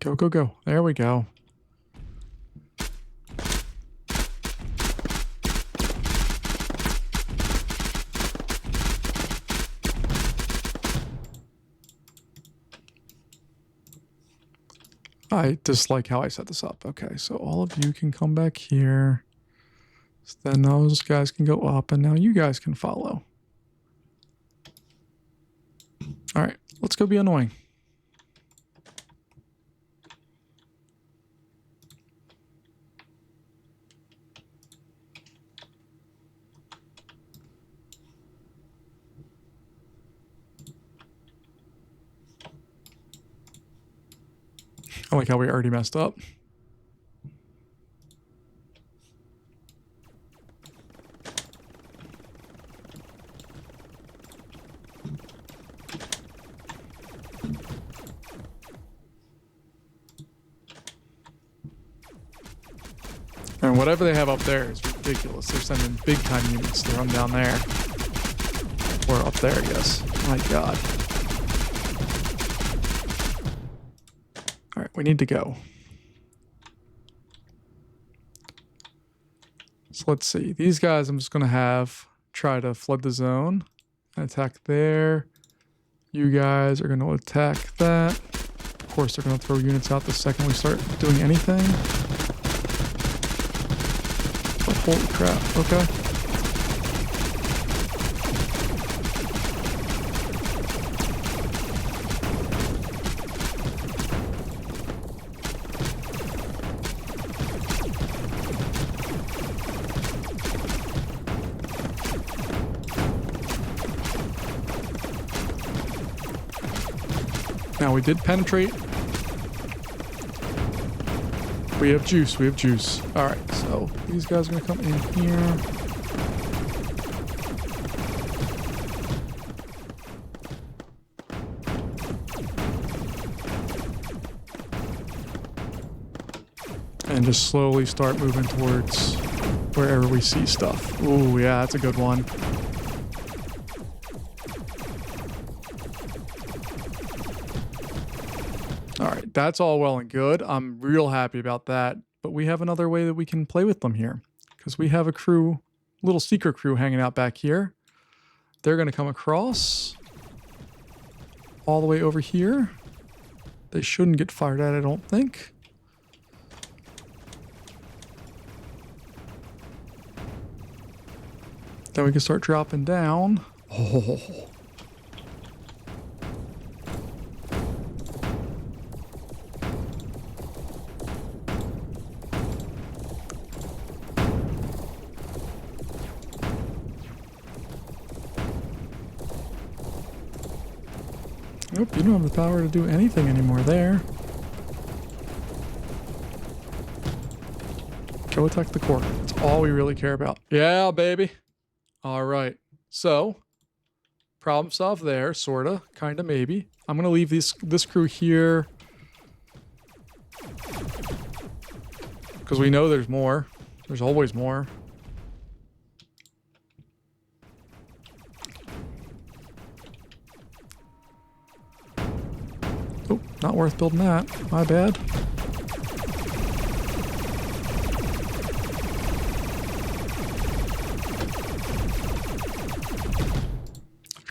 Go, go, go. There we go. I dislike how I set this up. Okay, so all of you can come back here. So then those guys can go up, and now you guys can follow. All right, let's go be annoying. I like how we already messed up. And whatever they have up there is ridiculous. They're sending big time units to run down there. Or up there, I guess. My God. All right, we need to go. So let's see. These guys I'm just going to have try to flood the zone. Attack there. You guys are going to attack that. Of course, they're going to throw units out the second we start doing anything. But holy crap. Okay. Now we did penetrate. We have juice, we have juice. Alright, so these guys are gonna come in here. And just slowly start moving towards wherever we see stuff. Ooh, yeah, that's a good one. Alright, that's all well and good. I'm real happy about that. But we have another way that we can play with them here. Because we have a crew, little secret crew hanging out back here. They're going to come across. all the way over here. They shouldn't get fired at, I don't think. Then we can start dropping down. Oh. Nope, you don't have the power to do anything anymore there. Go attack the core. That's all we really care about. Yeah, baby. All right. So, problem solved there, sorta, kinda, maybe. I'm gonna leave this crew here because we know there's more. There's always more. Oh, not worth building that. My bad.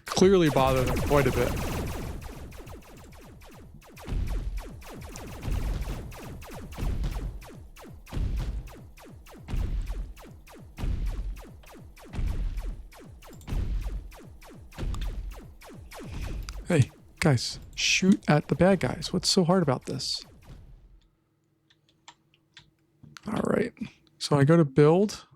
Clearly bother them quite a bit. Hey, guys, shoot at the bad guys. What's so hard about this? All right. So I go to build.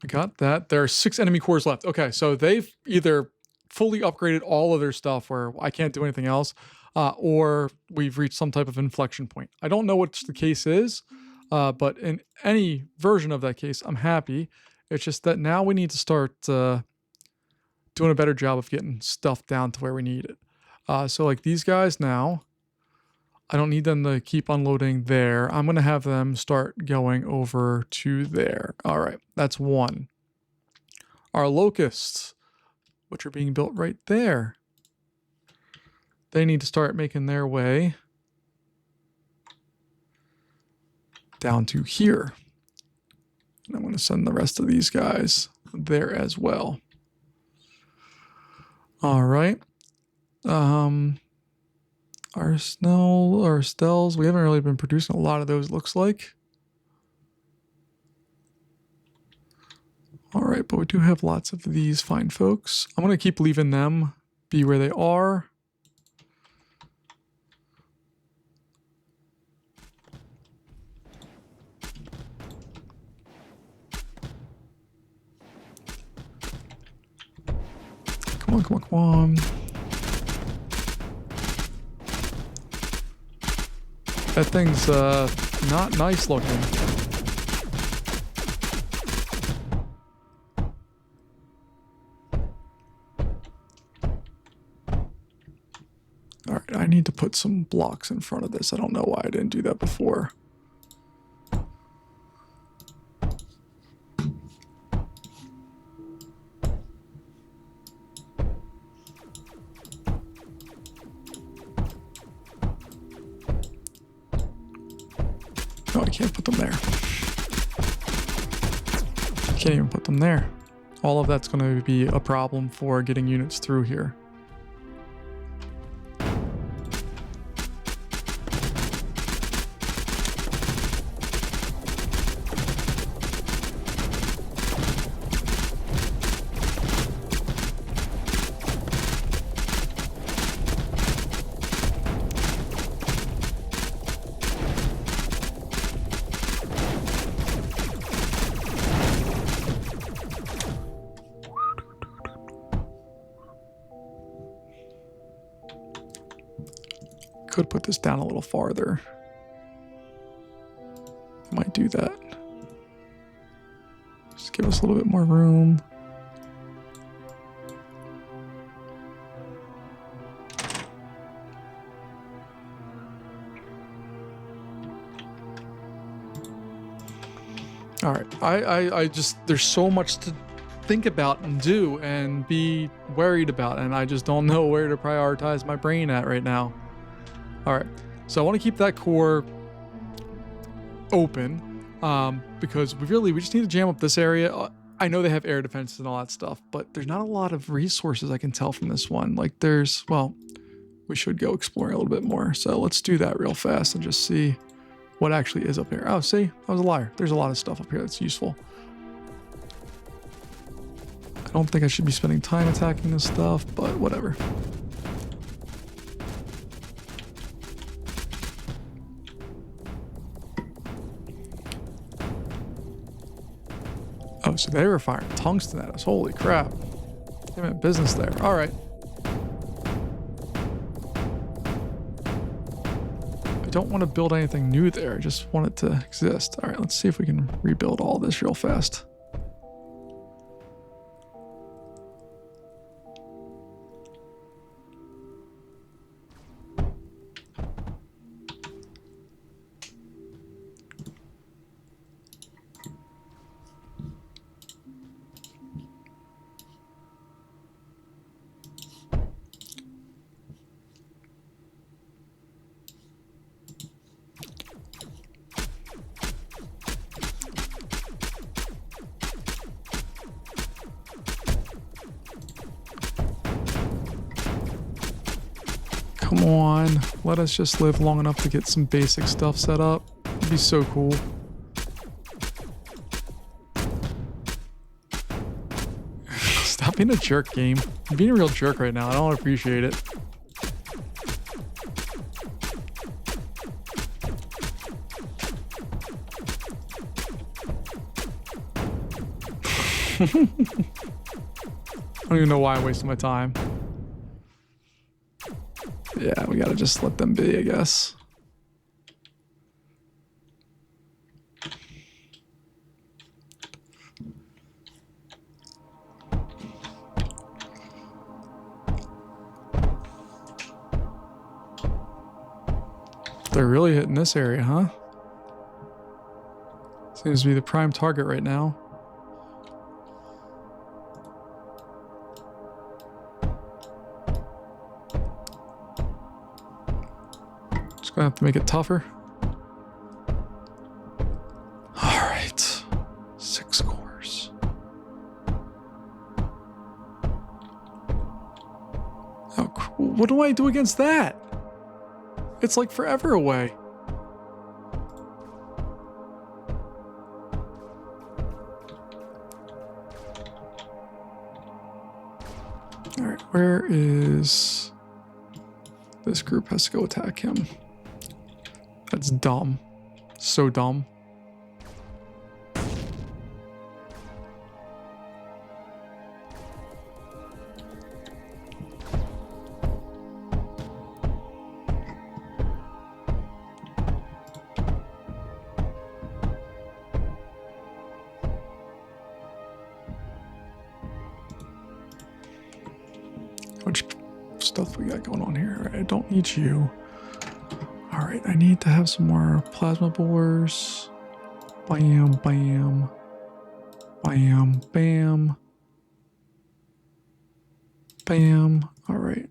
I got that. There are 6 enemy cores left. Okay, so they've either fully upgraded all of their stuff where I can't do anything else, or we've reached some type of inflection point. I don't know what the case is, but in any version of that case, I'm happy. It's just that now we need to start doing a better job of getting stuff down to where we need it. So like these guys now, I don't need them to keep unloading there. I'm going to have them start going over to there. All right, that's 1. Our locusts, which are being built right there, they need to start making their way down to here. And I'm going to send the rest of these guys there as well. All right. Our Stells, we haven't really been producing a lot of those, looks like. All right, but we do have lots of these fine folks. I'm going to keep leaving them be where they are. Come on, come on, come on. That thing's not nice looking. All right, I need to put some blocks in front of this. I don't know why I didn't do that before. No, I can't put them there. Can't even put them there. All of that's going to be a problem for getting units through here. Could put this down a little farther. I might do that. Just give us a little bit more room. All right, I just, there's so much to think about and do and be worried about, and I just don't know where to prioritize my brain at right now. All right, so I want to keep that core open because we just need to jam up this area. I know they have air defenses and all that stuff, but there's not a lot of resources I can tell from this one. Like we we should go exploring a little bit more. So let's do that real fast and just see what actually is up here. Oh, see, I was a liar. There's a lot of stuff up here that's useful. I don't think I should be spending time attacking this stuff, but whatever. Oh, so they were firing tungsten at us. Holy crap. They meant business there. All right. I don't want to build anything new there. I just want it to exist. All right, let's see if we can rebuild all this real fast. Come on, let us just live long enough to get some basic stuff set up. It'd be so cool. Stop being a jerk, game. You're being a real jerk right now. I don't appreciate it. I don't even know why I'm wasting my time. Yeah, we gotta just let them be, I guess. They're really hitting this area, huh? Seems to be the prime target right now. Gonna have to make it tougher. All right, 6 cores. Oh, cool. What do I do against that? It's like forever away. All right, where is this group? Has to go attack him. That's dumb. So dumb. How much stuff we got going on here? All right, I don't need you. All right, I need to have some more plasma bores. Bam, bam. Bam, bam. Bam. All right.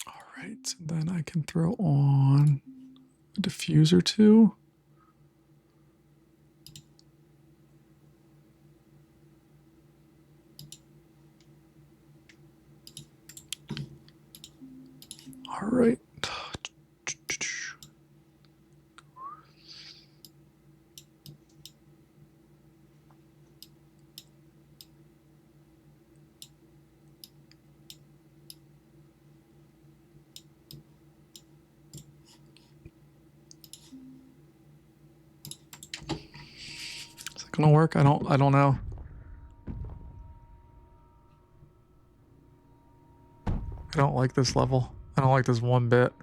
All right, then I can throw on a diffuser too. All right. Is it gonna work? I don't know. I don't like this level. I don't like this one bit.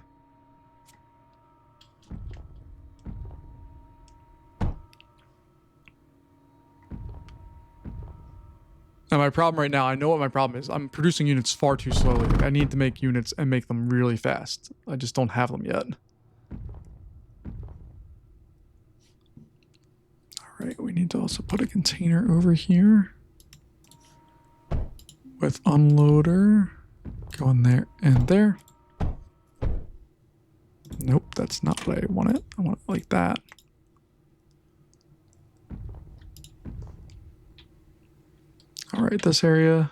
Now my problem right now, I know what my problem is. I'm producing units far too slowly. I need to make units and make them really fast. I just don't have them yet. All right, we need to also put a container over here with unloader. Go in there and there. Nope, that's not what I want it. I want it like that. All right, this area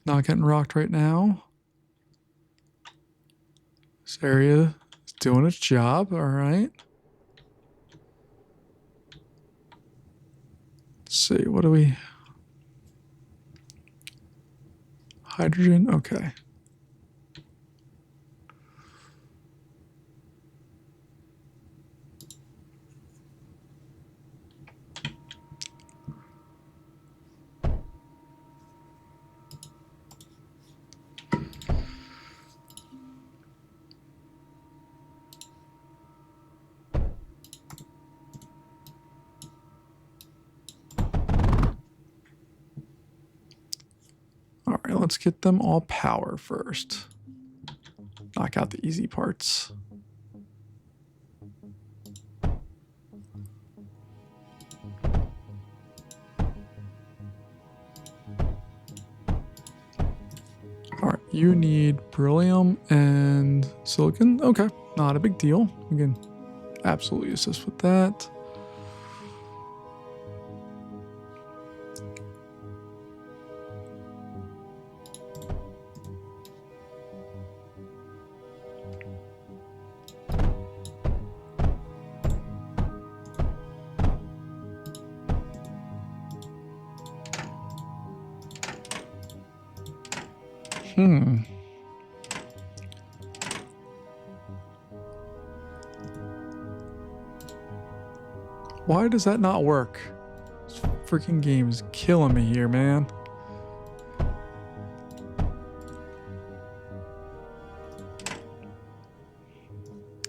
not getting rocked right now. This area is doing its job. All right. Let's see, what do we... Hydrogen, okay. All right, let's get them all power first. Knock out the easy parts. All right, you need beryllium and silicon. Okay, not a big deal. We can absolutely assist with that. Why does that not work? This freaking game is killing me here, man.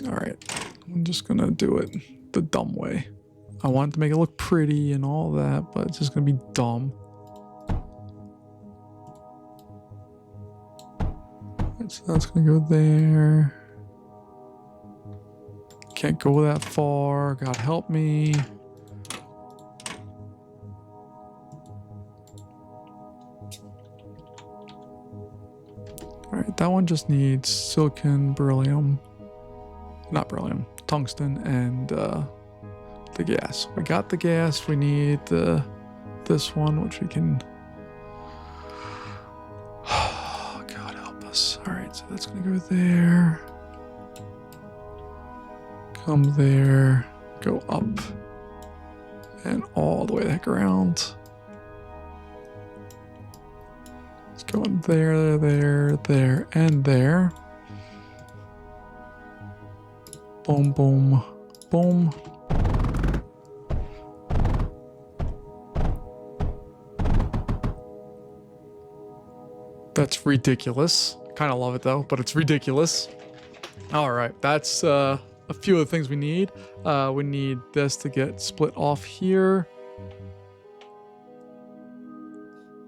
All right, I'm just gonna do it the dumb way. I want to make it look pretty and all that, but it's just gonna be dumb. So that's gonna go there. Can't go that far. God help me. All right, that one just needs silicon, beryllium, not beryllium, tungsten, and the gas. We got the gas. We need this one, which we can. God help us. All right, so that's gonna go there. Come there, go up, and all the way the heck around. It's going there, there, there, and there. Boom, boom, boom. That's ridiculous. Kind of love it though, but it's ridiculous. All right, that's a few of the things we need. We need this to get split off here.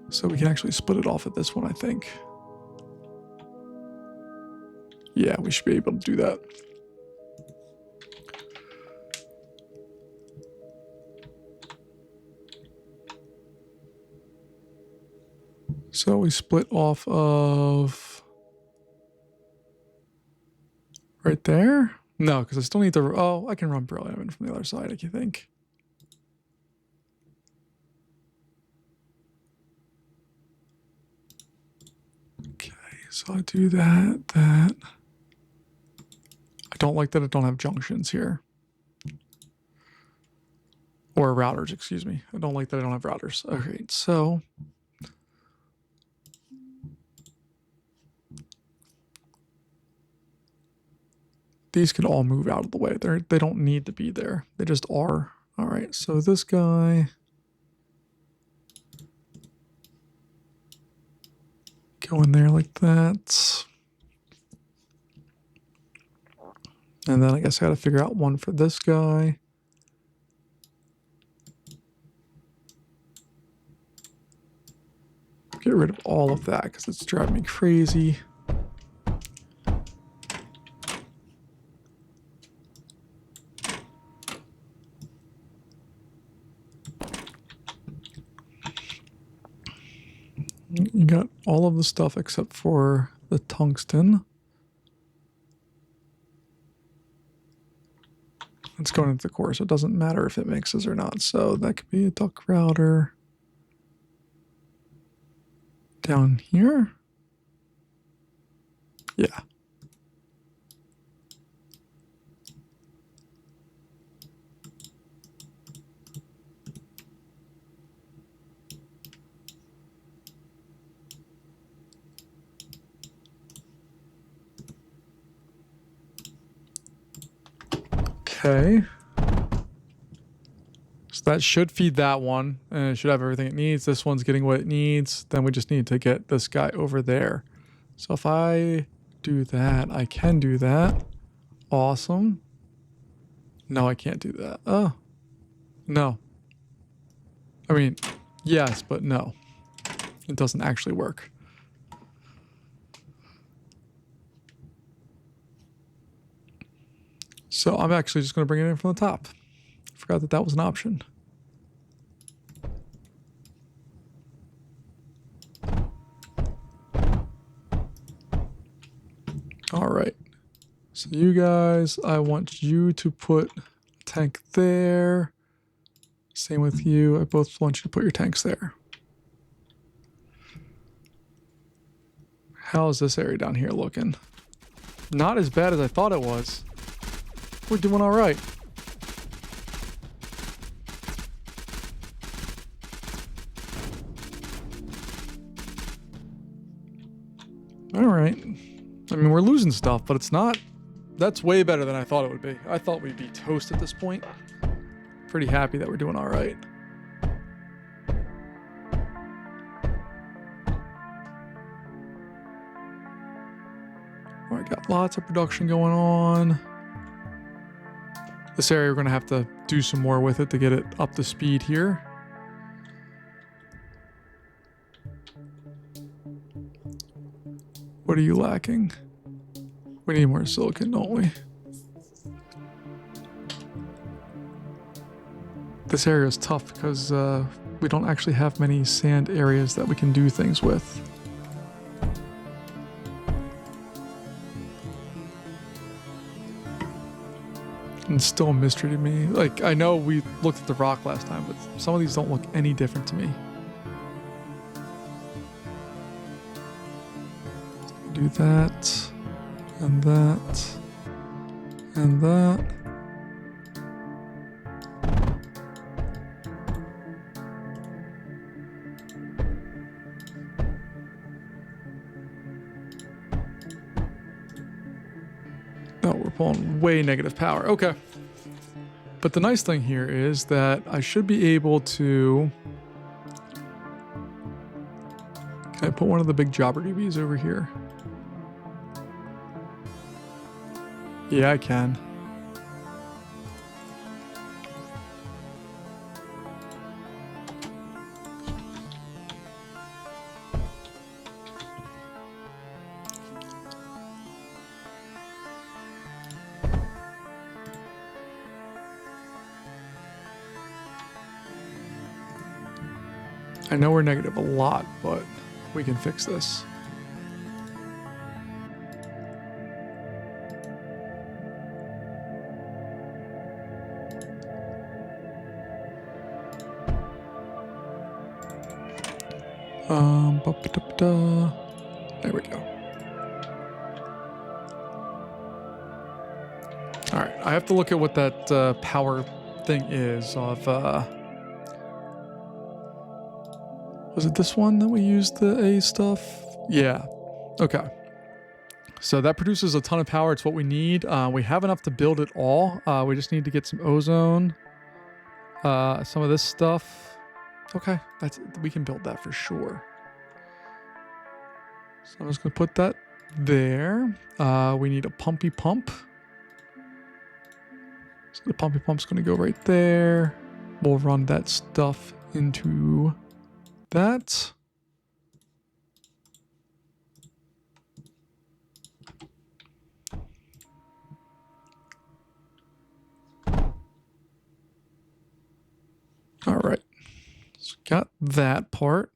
So we can actually split it off at this one, I think. Yeah, we should be able to do that. So we split off of right there. No, because I still need to. Oh, I can run beryllium in from the other side, I think. Okay, so I do that. I don't like that I don't have junctions here. Or routers, excuse me. I don't like that I don't have routers. Okay, so. These can all move out of the way. They don't need to be there. They just are. All right, so this guy. Go in there like that. And then I guess I got to figure out one for this guy. Get rid of all of that because it's driving me crazy. You got all of the stuff except for the tungsten. It's going into the core, so it doesn't matter if it mixes or not. So that could be a duck router down here. Yeah. Okay. So that should feed that one, and it should have everything it needs. This one's getting what it needs. Then we just need to get this guy over there. So if I do that, I can do that. Awesome. No, I can't do that. Oh, no. I mean, yes, but no. It doesn't actually work. So I'm actually just going to bring it in from the top. Forgot that that was an option. All right. So you guys, I want you to put a tank there. Same with you. I both want you to put your tanks there. How is this area down here looking? Not as bad as I thought it was. We're doing all right. All right. I mean, we're losing stuff, but it's not... That's way better than I thought it would be. I thought we'd be toast at this point. Pretty happy that we're doing all right. All right, got lots of production going on. This area, we're going to have to do some more with it to get it up to speed here. What are you lacking? We need more silicon, don't we? This area is tough because we don't actually have many sand areas that we can do things with. And it's still a mystery to me. Like, I know we looked at the rock last time, but some of these don't look any different to me. Do that, and that, and that. Oh, we're pulling way negative power. Okay. But the nice thing here is that I should be able to... Can I put one of the big jobber DBs over here? Yeah, I can. I know we're negative a lot, but we can fix this. There we go. All right, I have to look at what that power thing is of, was it this one that we used the A stuff? Yeah, okay. So that produces a ton of power. It's what we need. We have enough to build it all. We just need to get some ozone, some of this stuff. Okay, we can build that for sure. So I'm just gonna put that there. We need a pumpy pump. So the pumpy pump's gonna go right there. We'll run that stuff into that. All right, so got that part.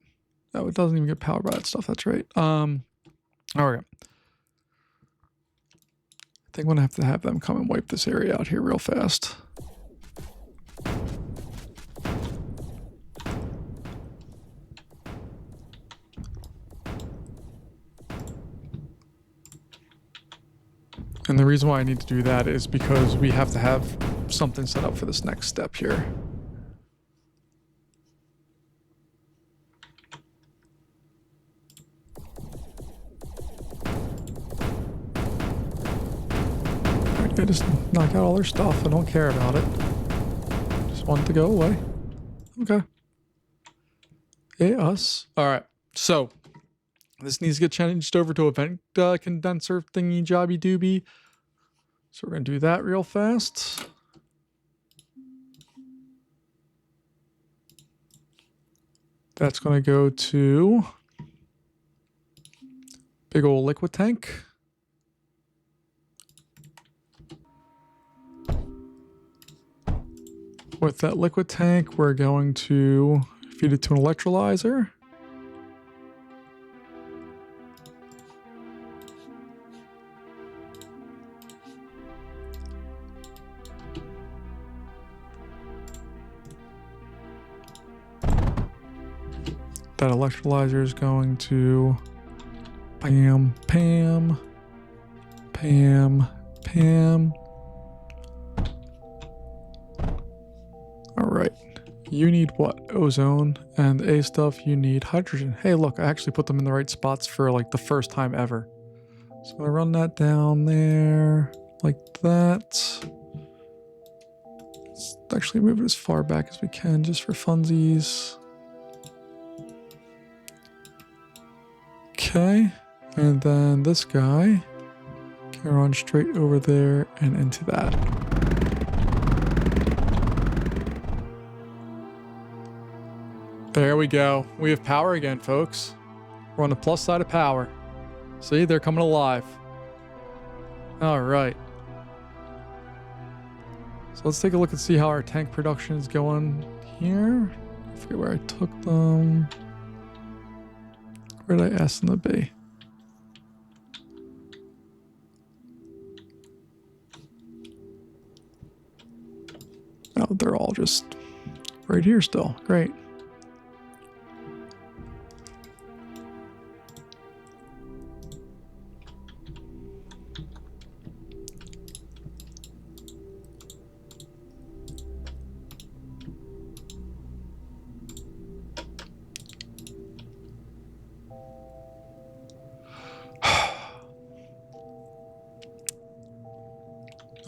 Oh, it doesn't even get power by that stuff. That's right. All right. think I'm going to have them come and wipe this area out here real fast. And the reason why I need to do that is because we have to have something set up for this next step here. I just knock out all their stuff. I don't care about it. Just want it to go away. Okay. Hey, us. All right. So this needs to get changed over to a vent condenser thingy jobby doobie. So we're going to do that real fast. That's going to go to big old liquid tank. With that liquid tank, we're going to feed it to an electrolyzer. That electrolyzer is going to pam, pam, pam, pam. All right, you need what? Ozone, and A stuff, you need hydrogen. Hey, look, I actually put them in the right spots for like the first time ever. So I'm gonna run that down there like that. Let's actually move it as far back as we can just for funsies. Okay, and then this guy can run straight over there and into that. There we go. We have power again, folks. We're on the plus side of power. See, they're coming alive. All right. So let's take a look and see how our tank production is going here. I forget where I took them. Where did I ask them to be? Oh, they're all just right here still. Great.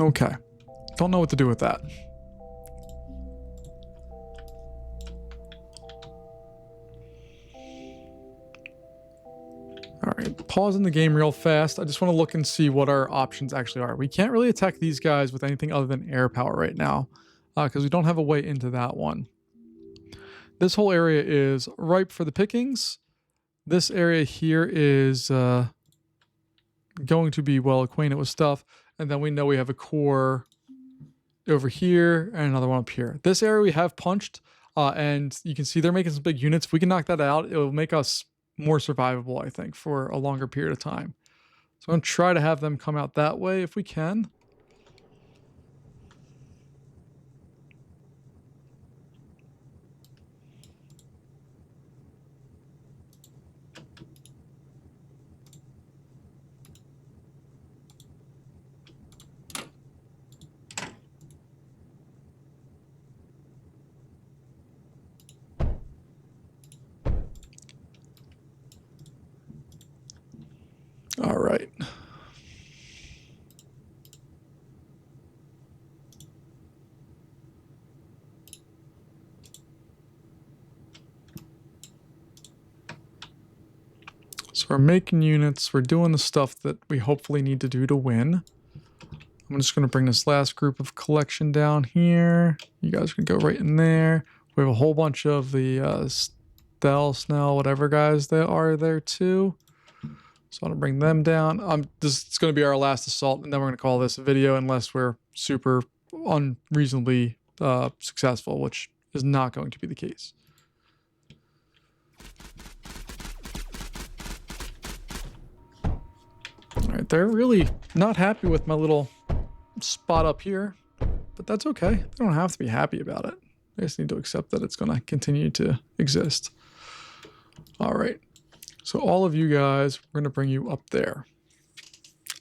Okay. Don't know what to do with that. All right, pausing the game real fast. I just want to look and see what our options actually are. We can't really attack these guys with anything other than air power right now because we don't have a way into that one. This whole area is ripe for the pickings. This area here is going to be well acquainted with stuff. And then we know we have a core over here and another one up here. This area we have punched and you can see they're making some big units. If we can knock that out, it will make us more survivable, I think, for a longer period of time. So I'm going to try to have them come out that way if we can. All right. So we're making units. We're doing the stuff that we hopefully need to do to win. I'm just going to bring this last group of collection down here. You guys can go right in there. We have a whole bunch of the Snell, whatever guys they are there too. So I'm going to bring them down. This is going to be our last assault, and then we're going to call this a video unless we're super unreasonably successful, which is not going to be the case. All All right, they're really not happy with my little spot up here, but that's okay. They don't have to be happy about it. They just need to accept that it's going to continue to exist. All right. So all of you guys, we're going to bring you up there.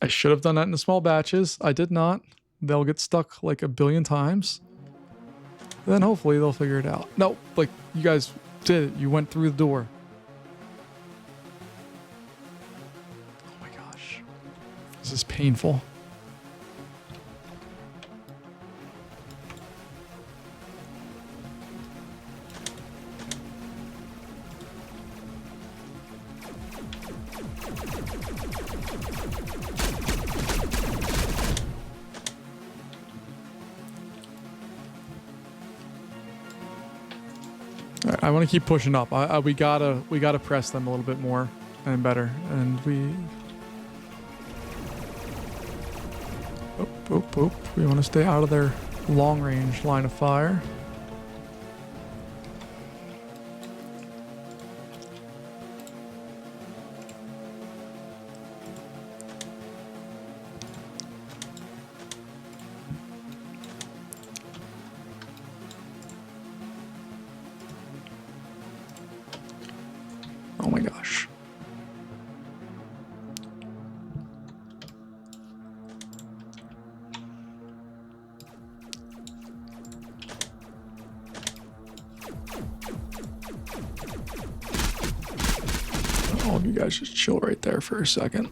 I should have done that in the small batches. I did not. They'll get stuck like a billion times. Then hopefully they'll figure it out. No, like you guys did it. You went through the door. Oh my gosh. This is painful. I want to keep pushing up. We gotta press them a little bit more and better. And we want to stay out of their long range line of fire. Oh my gosh. All of you guys just chill right there for a second.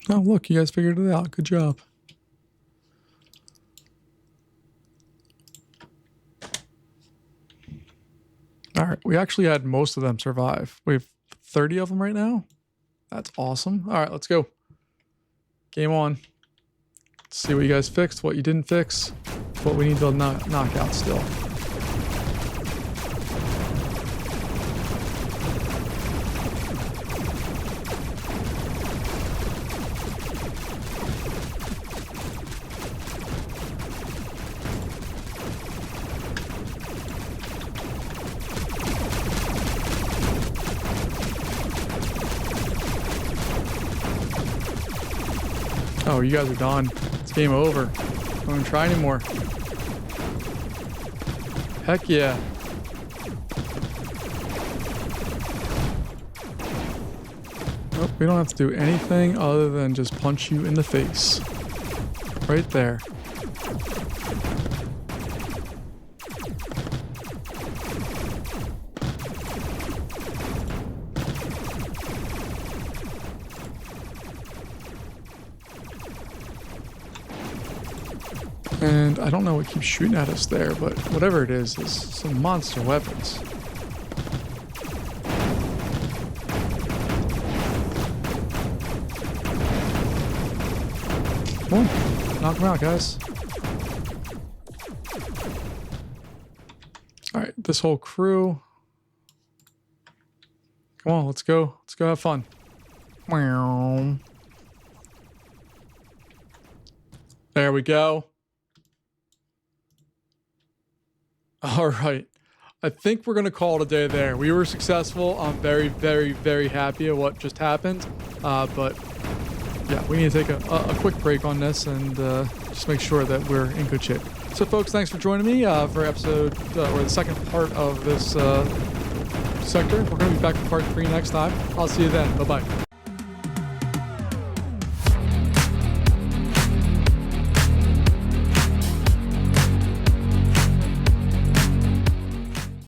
Oh, look, you guys figured it out. Good job. All right, we actually had most of them survive. We have 30 of them right now. That's awesome. All right, let's go. Game on. Let's see what you guys fixed, what you didn't fix, what we need to knock out still. Oh, you guys are done. It's game over. Don't even try anymore. Heck yeah. Nope, we don't have to do anything other than just punch you in the face. Right there. And I don't know what keeps shooting at us there, but whatever it is some monster weapons. Come on, knock them out, guys. All right, this whole crew. Come on, let's go. Let's go have fun. There we go. All right. I think we're going to call it a day there. We were successful. I'm very, very, very happy at what just happened. But yeah, we need to take a quick break on this and just make sure that we're in good shape. So folks, thanks for joining me for episode or the second part of this sector. We're going to be back with part 3 next time. I'll see you then. Bye-bye.